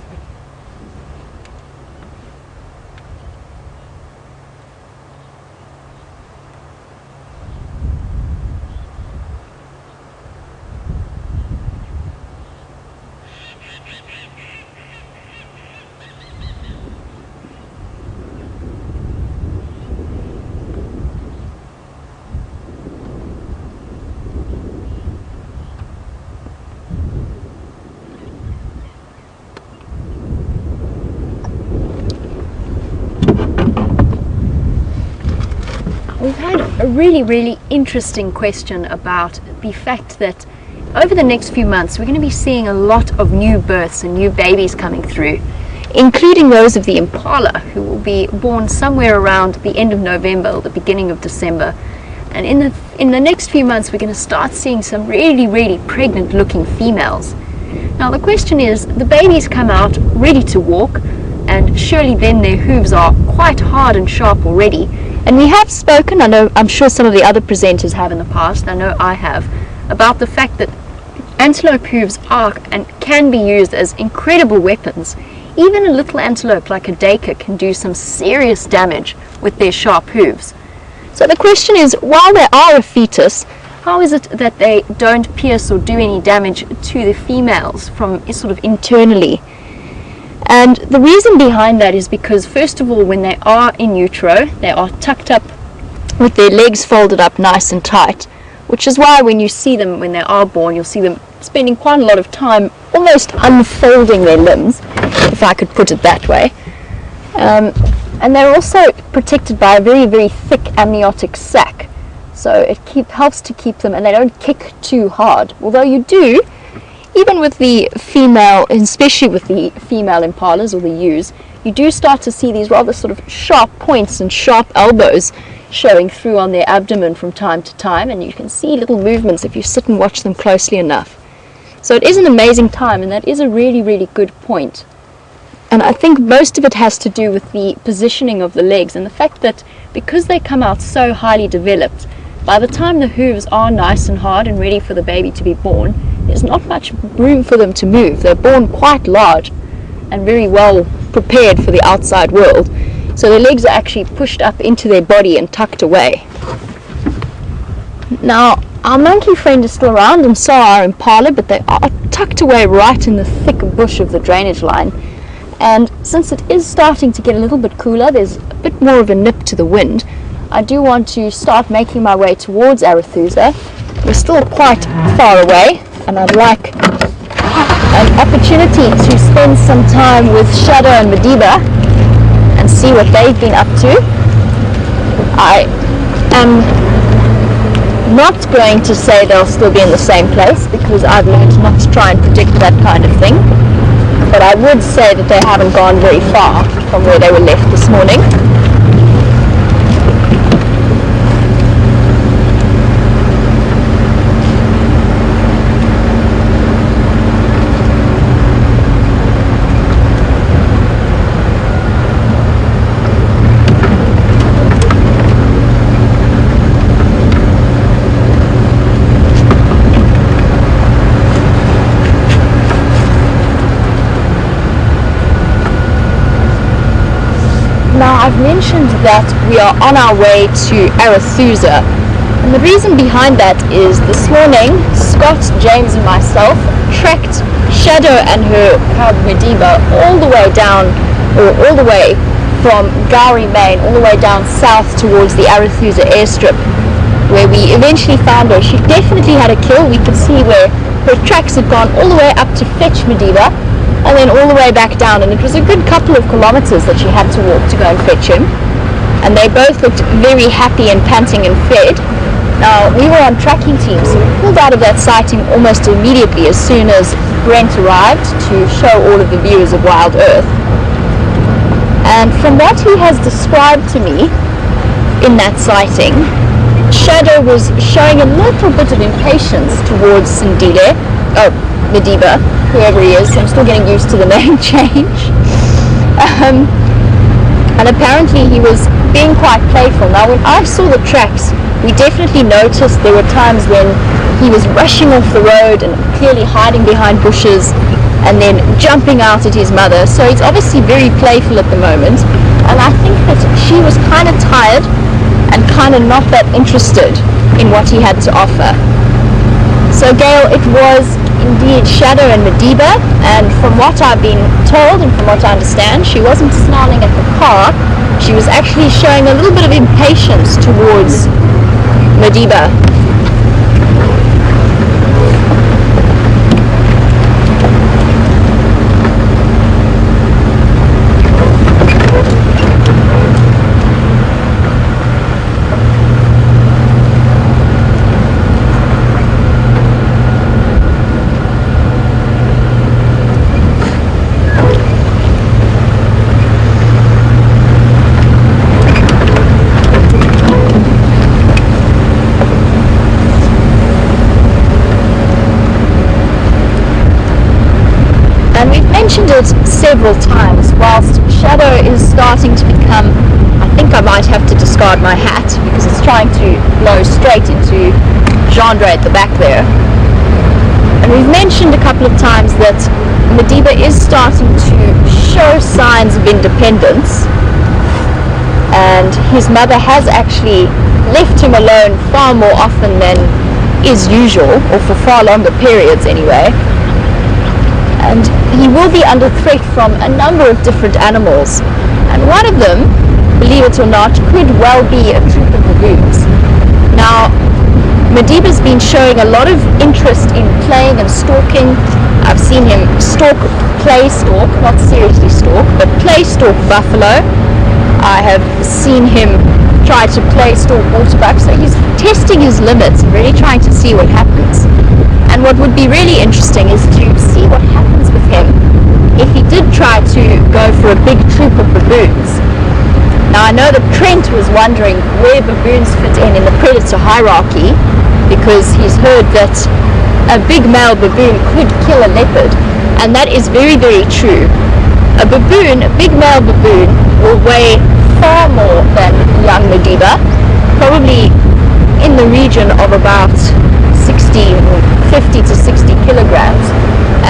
We've had a really interesting question about the fact that over the next few months we're going to be seeing a lot of new births and new babies coming through, including those of the impala, who will be born somewhere around the end of November or the beginning of December. And in the next few months we're going to start seeing some really pregnant looking females. Now the question is, the babies come out ready to walk, and surely then their hooves are quite hard and sharp already. And we have spoken, I'm sure some of the other presenters have in the past, I know I have, about the fact that antelope hooves are and can be used as incredible weapons. Even a little antelope like a daker can do some serious damage with their sharp hooves. So the question is, while they are a fetus, how is it that they don't pierce or do any damage to the females from sort of internally? And the reason behind that is because, first of all, when they are in utero, they are tucked up with their legs folded up nice and tight, which is why when you see them when they are born, you'll see them spending quite a lot of time almost unfolding their limbs, if I could put it that way. And they're also protected by a very thick amniotic sac, so it helps to keep them, and they don't kick too hard, although you do. Even with the female, especially with the female impalas or the ewes, you do start to see these rather sort of sharp points and sharp elbows showing through on their abdomen from time to time, and you can see little movements if you sit and watch them closely enough. So it is an amazing time, and that is a really good point. And I think most of it has to do with the positioning of the legs and the fact that because they come out so highly developed, by the time the hooves are nice and hard and ready for the baby to be born, there's not much room for them to move. They're born quite large and very well prepared for the outside world. So their legs are actually pushed up into their body and tucked away. Now, our monkey friend is still around, and so are our impala, but they are tucked away right in the thick bush of the drainage line. And since it is starting to get a little bit cooler, there's a bit more of a nip to the wind, I do want to start making my way towards Arethusa. We're still quite far away, and I'd like an opportunity to spend some time with Shadow and Madiba and see what they've been up to. I am not going to say they'll still be in the same place, because I've learned not to try and predict that kind of thing, but I would say that they haven't gone very far from where they were left this morning. I've mentioned that we are on our way to Arethusa. And the reason behind that is this morning, Scott, James and myself tracked Shadow and her cub Mediba all the way down, or all the way from Gowrie, Maine, all the way down south towards the Arethusa airstrip, where we eventually found her. She definitely had a kill. We could see where her tracks had gone all the way up to fetch Mediba, and then all the way back down, and it was a good couple of kilometers that she had to walk to go and fetch him. And they both looked very happy and panting and fed. Now, we were on tracking teams, so we pulled out of that sighting almost immediately as soon as Brent arrived to show all of the viewers of Wild Earth. And from what he has described to me in that sighting, Shadow was showing a little bit of impatience towards Mediba, whoever he is. I'm still getting used to the name change. And apparently he was being quite playful. Now, when I saw the tracks, we definitely noticed there were times when he was rushing off the road and clearly hiding behind bushes and then jumping out at his mother. So he's obviously very playful at the moment, and I think that she was kind of tired and kind of not that interested in what he had to offer. So Gail, it was indeed Shadow and Mediba, and from what I've been told and from what I understand, she wasn't snarling at the car. She was actually showing a little bit of impatience towards Mediba. Mentioned it several times. Whilst Shadow is starting to become, I think I might have to discard my hat because it's trying to blow straight into Gendre at the back there. And we've mentioned a couple of times that Mediba is starting to show signs of independence, and his mother has actually left him alone far more often than is usual, or for far longer periods anyway. And he will be under threat from a number of different animals, and one of them, believe it or not, could well be a troop of baboons. Now, Mediba's been showing a lot of interest in playing and stalking. I've seen him play stalk, not seriously stalk, but play stalk buffalo. I have seen him try to play stalk waterbuck, so he's testing his limits and really trying to see what happens. And what would be really interesting is to see what happens with him if he did try to go for a big troop of baboons. Now, I know that Trent was wondering where baboons fit in the predator hierarchy, because he's heard that a big male baboon could kill a leopard, and that is very, very true. A big male baboon, will weigh far more than young Mediba, probably in the region of about 50 to 60 kilograms,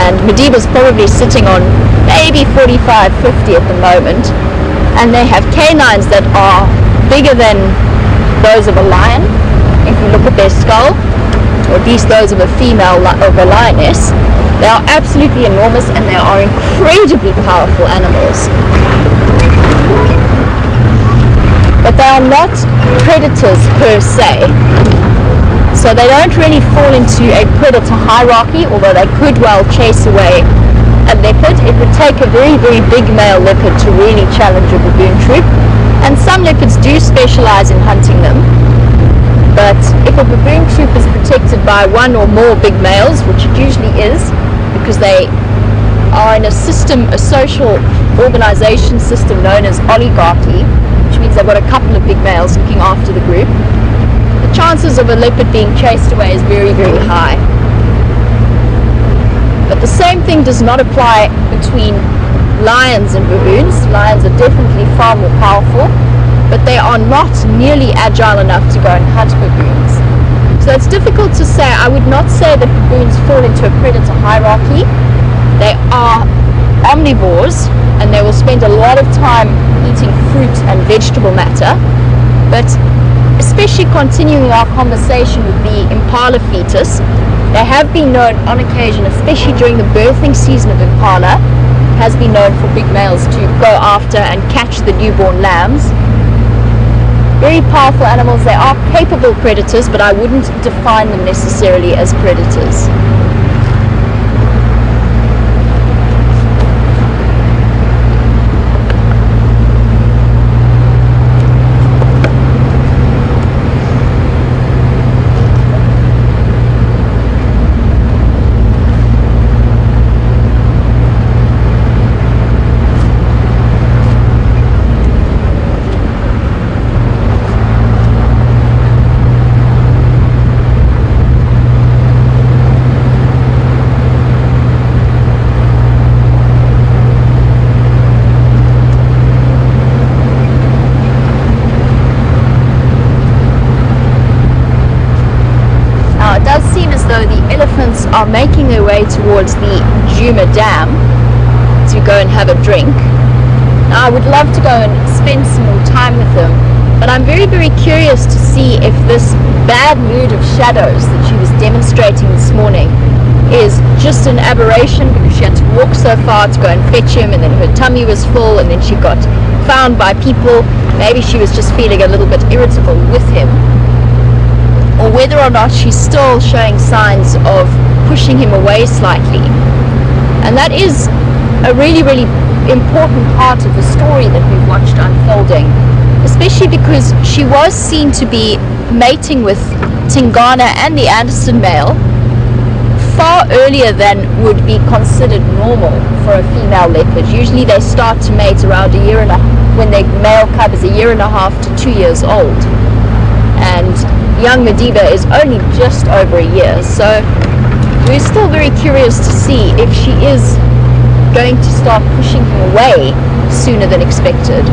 and Mediba's probably sitting on maybe 45, 50 at the moment, and they have canines that are bigger than those of a lion. If you look at their skull, or at least those of a female of a lioness, they are absolutely enormous, and they are incredibly powerful animals. But they are not predators per se. So they don't really fall into a predator hierarchy, although they could well chase away a leopard. It would take a very, very big male leopard to really challenge a baboon troop, and some leopards do specialize in hunting them. But if a baboon troop is protected by one or more big males, which it usually is, because they are in a social organization system known as oligarchy, which means they've got a couple of big males looking after the group, the chances of a leopard being chased away is very, very high. But the same thing does not apply between lions and baboons. Lions are definitely far more powerful, but they are not nearly agile enough to go and hunt baboons. So it's difficult to say. I would not say that baboons fall into a predator hierarchy. They are omnivores, and they will spend a lot of time eating fruit and vegetable matter. But especially continuing our conversation with the impala fetus, they have been known on occasion, especially during the birthing season of impala, has been known for big males to go after and catch the newborn lambs. Very powerful animals. They are capable predators, but I wouldn't define them necessarily as predators. Are making their way towards the Djuma dam to go and have a drink. Now, I would love to go and spend some more time with them, but I'm very, very curious to see if this bad mood of shadows that she was demonstrating this morning is just an aberration because she had to walk so far to go and fetch him, and then her tummy was full, and then she got found by people. Maybe she was just feeling a little bit irritable with him, or whether or not she's still showing signs of pushing him away slightly. And that is a really, really important part of the story that we've watched unfolding, especially because she was seen to be mating with Tingana and the Anderson male far earlier than would be considered normal for a female leopard. Usually they start to mate around a year and a half, when their male cub is a year and a half to 2 years old. And young Madiba is only just over a year, so we're still very curious to see if she is going to start pushing him away sooner than expected.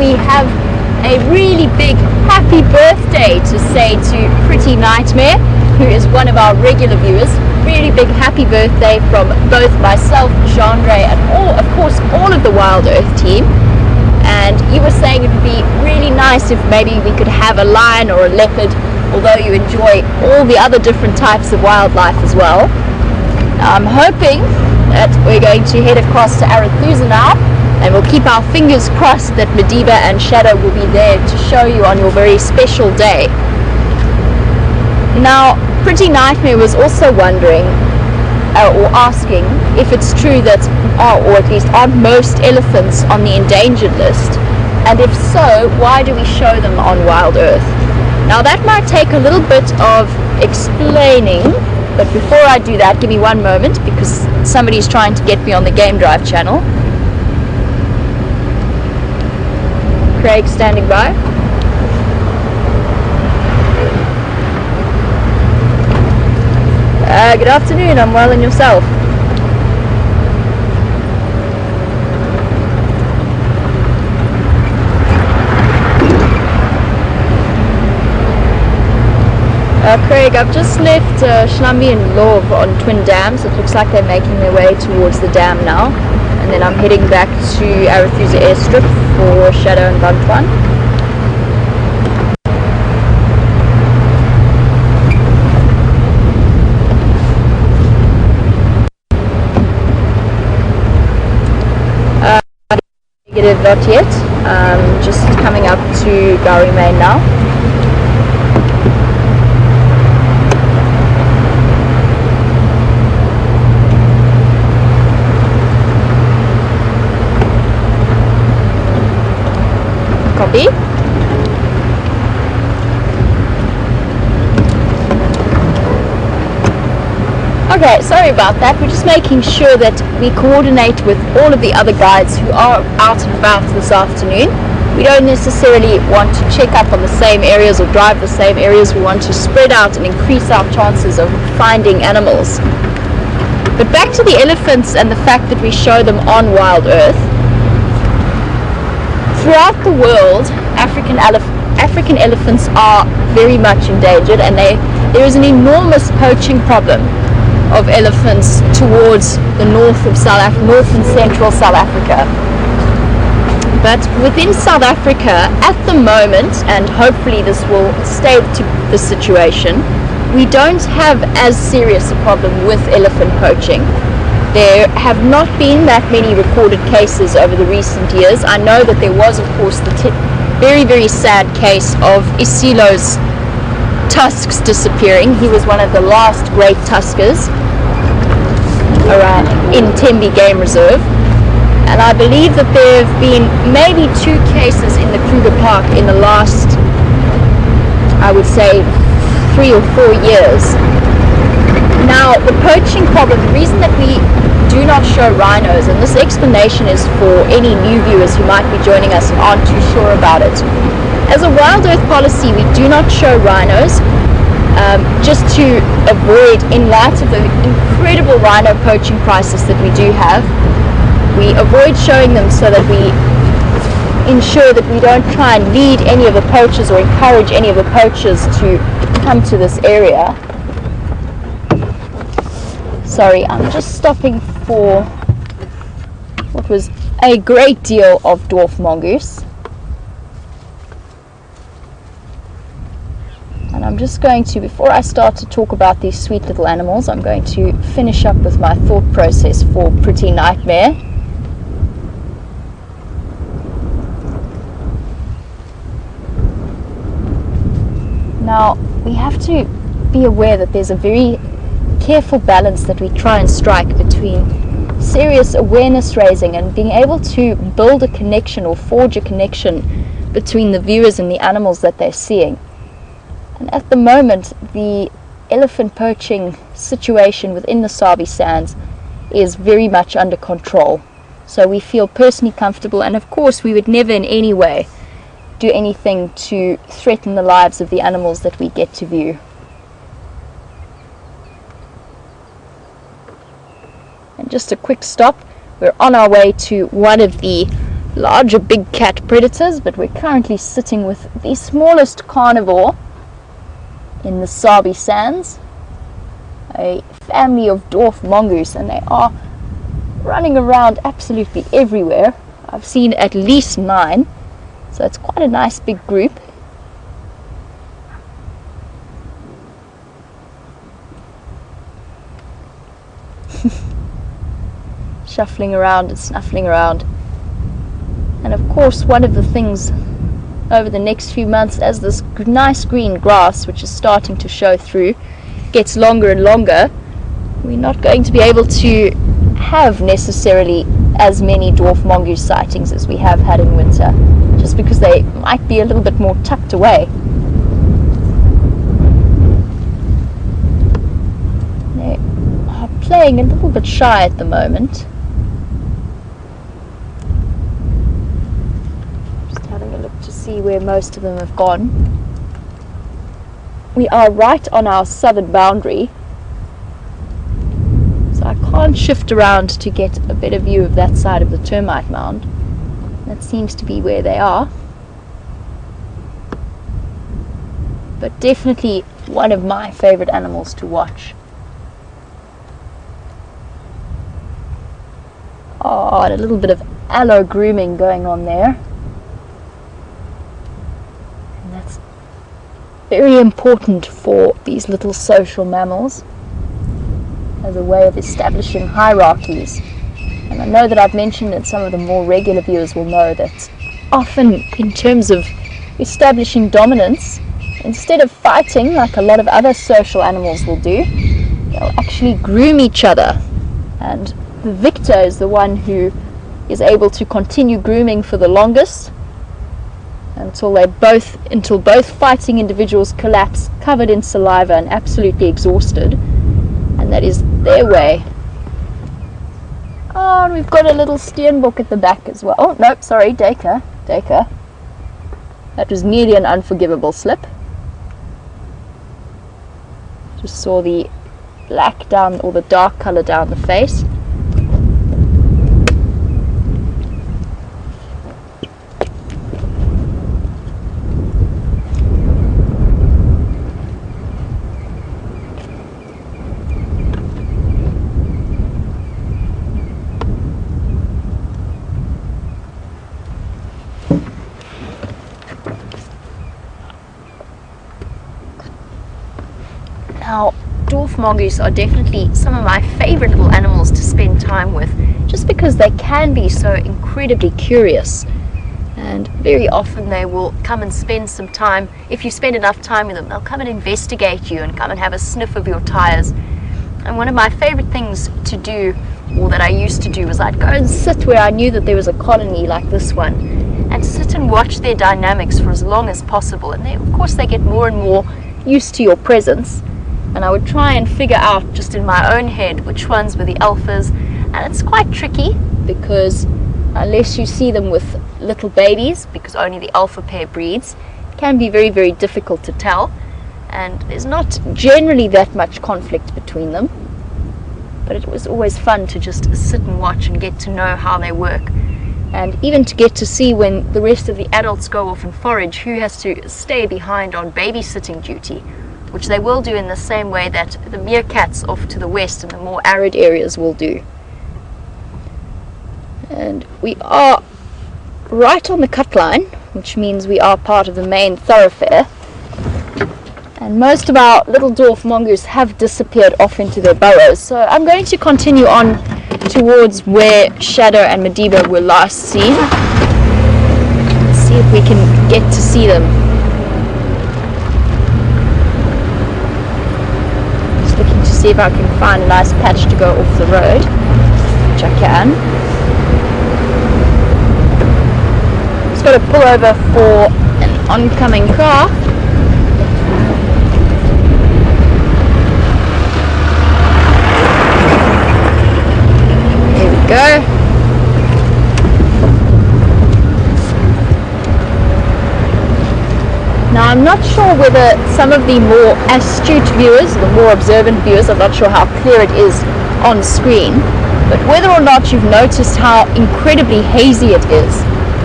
We have a really big happy birthday to say to Pretty Nightmare, who is one of our regular viewers. Really big happy birthday from both myself, Jean-Ray, and of course all of the Wild Earth team. And you were saying it would be really nice if maybe we could have a lion or a leopard, although you enjoy all the other different types of wildlife as well. I'm hoping that we're going to head across to Arathusa now, and we'll keep our fingers crossed that Madiba and Shadow will be there to show you on your very special day. Now, Pretty Nightmare was also wondering, or asking, if it's true that, or at least aren't most elephants on the endangered list? And if so, why do we show them on Wild Earth? Now that might take a little bit of explaining, but before I do that, give me one moment because somebody's trying to get me on the Game Drive channel. Craig standing by. Good afternoon, I'm well, and yourself? Craig, I've just left Shlambi and Lov on Twin Dams. It looks like they're making their way towards the dam now. And then I'm heading back to Arathusa Airstrip for Shadow and Bantwan. not yet. Just coming up to Gowrie Main now. Copy. Okay, sorry about that. We're just making sure that we coordinate with all of the other guides who are out and about this afternoon. We don't necessarily want to check up on the same areas or drive the same areas. We want to spread out and increase our chances of finding animals. But back to the elephants and the fact that we show them on Wild Earth. Throughout the world, African elephants are very much endangered, and there is an enormous poaching problem of elephants towards the north of north and central South Africa. But within South Africa, at the moment, and hopefully this will stay to the situation, we don't have as serious a problem with elephant poaching. There have not been that many recorded cases over the recent years. I know that there was, of course, the very, very sad case of Isilo's tusks disappearing. He was one of the last great tuskers around in Tembe Game Reserve, and I believe that there have been maybe 2 cases in the Kruger Park in the last, I would say, 3 or 4 years. Now, the poaching problem, the reason that we do not show rhinos, and this explanation is for any new viewers who might be joining us and aren't too sure about it. As a Wild Earth policy, we do not show rhinos, just to avoid, in light of the incredible rhino poaching crisis that we do have, we avoid showing them so that we ensure that we don't try and lead any of the poachers or encourage any of the poachers to come to this area. Sorry, I'm just stopping for what was a great deal of dwarf mongoose. And I'm just going to, before I start to talk about these sweet little animals, I'm going to finish up with my thought process for Pretty Nightmare. Now, we have to be aware that there's a very careful balance that we try and strike between serious awareness raising and being able to build a connection or forge a connection between the viewers and the animals that they're seeing. And at the moment, the elephant poaching situation within the Sabi Sands is very much under control. So we feel personally comfortable, and of course we would never in any way do anything to threaten the lives of the animals that we get to view. And just a quick stop, we're on our way to one of the larger big cat predators, but we're currently sitting with the smallest carnivore in the Sabi Sands, a family of dwarf mongoose, and they are running around absolutely everywhere. I've seen at least 9, so it's quite a nice big group. Shuffling around and snuffling around. And of course, one of the things over the next few months, as this nice green grass, which is starting to show through, gets longer and longer, we're not going to be able to have necessarily as many dwarf mongoose sightings as we have had in winter, just because they might be a little bit more tucked away. They are playing a little bit shy at the moment. See where most of them have gone. We are right on our southern boundary, so I can't shift around to get a better view of that side of the termite mound. That seems to be where they are, but definitely one of my favorite animals to watch. Oh, and a little bit of aloe grooming going on there. Very important for these little social mammals as a way of establishing hierarchies. And I know that I've mentioned that some of the more regular viewers will know that often in terms of establishing dominance, instead of fighting like a lot of other social animals will do, they'll actually groom each other. And the victor is the one who is able to continue grooming for the longest until both fighting individuals collapse, covered in saliva and absolutely exhausted. And that is their way. Oh, and we've got a little steenbok at the back as well. Oh, nope, sorry, Dacre. That was nearly an unforgivable slip. Just saw the black down, or the dark colour down the face. Now, dwarf mongoose are definitely some of my favorite little animals to spend time with, just because they can be so incredibly curious. And very often they will come and spend some time. If you spend enough time with them, they'll come and investigate you and come and have a sniff of your tires. And one of my favorite things to do, or that I used to do, was I'd go and sit where I knew that there was a colony like this one, and sit and watch their dynamics for as long as possible. And they, of course, they get more and more used to your presence. And I would try and figure out just in my own head which ones were the alphas. And it's quite tricky, because unless you see them with little babies, because only the alpha pair breeds, it can be very, very difficult to tell. And there's not generally that much conflict between them. But it was always fun to just sit and watch and get to know how they work. And even to get to see when the rest of the adults go off and forage, who has to stay behind on babysitting duty, which they will do in the same way that the meerkats off to the west and the more arid areas will do. And we are right on the cut line, which means we are part of the main thoroughfare. And most of our little dwarf mongoose have disappeared off into their burrows. So I'm going to continue on towards where Shadow and Madiba were last seen. Let's see if we can get to see them. See if I can find a nice patch to go off the road, which I can. Just got to pull over for an oncoming car. Here we go. Now, I'm not sure whether some of the more astute viewers, the more observant viewers, I'm not sure how clear it is on screen, but whether or not you've noticed how incredibly hazy it is.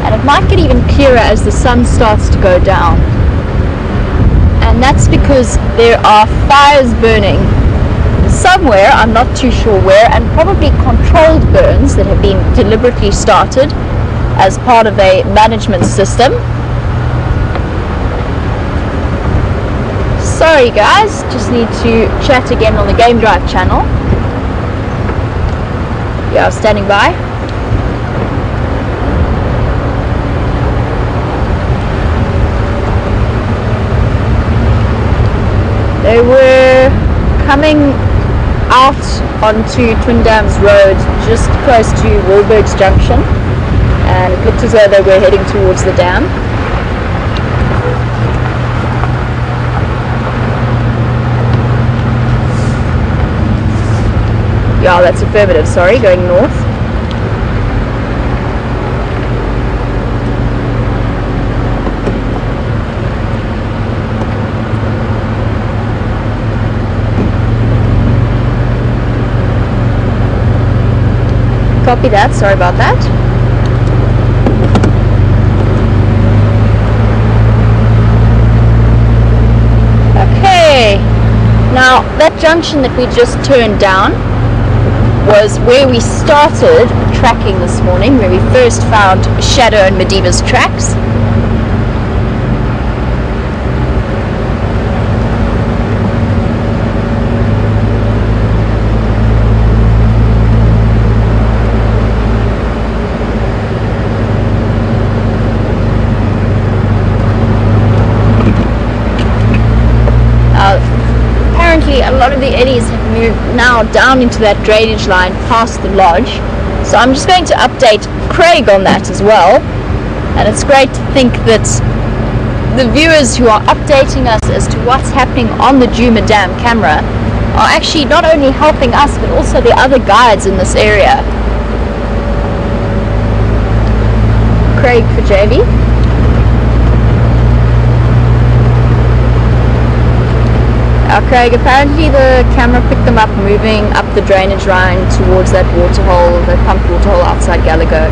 And it might get even clearer as the sun starts to go down. And that's because there are fires burning somewhere, I'm not too sure where, and probably controlled burns that have been deliberately started as part of a management system. Sorry guys, just need to chat again on the Game Drive channel. Yeah, standing by. They were coming out onto Twin Dams Road, just close to Wahlberg's Junction, and it looked as though they were heading towards the dam. Yeah, that's affirmative, sorry, going north. Copy that, sorry about that. Okay, now that junction that we just turned down was where we started tracking this morning, where we first found Shadow and Madiba's tracks. eddies have moved now down into that drainage line past the lodge. So I'm just going to update Craig on that as well. And it's great to think that the viewers who are updating us as to what's happening on the Djuma Dam camera are actually not only helping us but also the other guides in this area. Craig for JV. Craig, apparently the camera picked them up moving up the drainage line towards that waterhole, that pump waterhole outside Gallagher.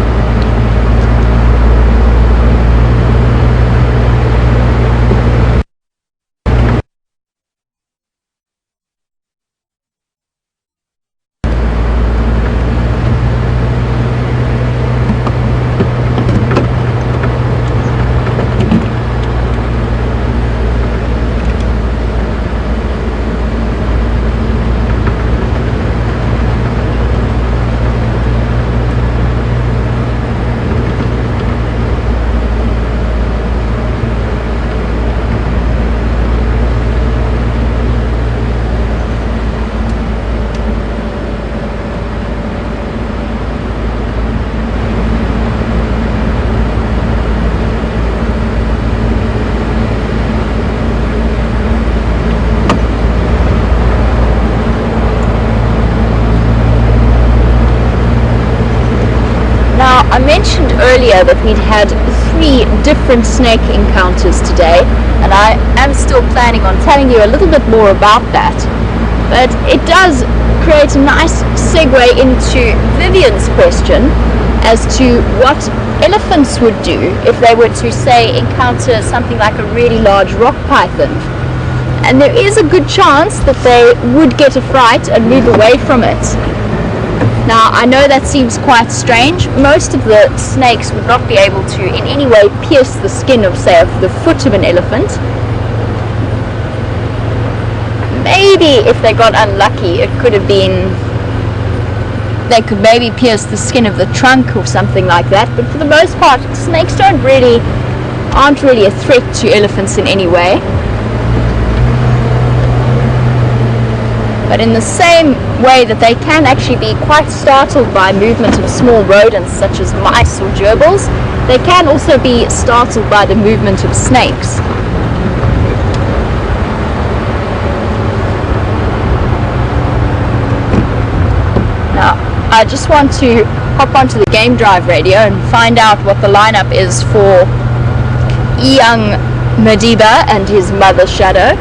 I mentioned earlier that we'd had 3 different snake encounters today, and I am still planning on telling you a little bit more about that. But it does create a nice segue into Vivian's question as to what elephants would do if they were to, say, encounter something like a really large rock python. And there is a good chance that they would get a fright and move away from it. Now, I know that seems quite strange. Most of the snakes would not be able to in any way pierce the skin of, say, of the foot of an elephant. Maybe if they got unlucky, it could have been, they could maybe pierce the skin of the trunk or something like that. But for the most part, snakes aren't really a threat to elephants in any way. But in the same way that they can actually be quite startled by movement of small rodents such as mice or gerbils, they can also be startled by the movement of snakes. Now, I just want to hop onto the game drive radio and find out what the lineup is for young Madiba and his mother Shadow.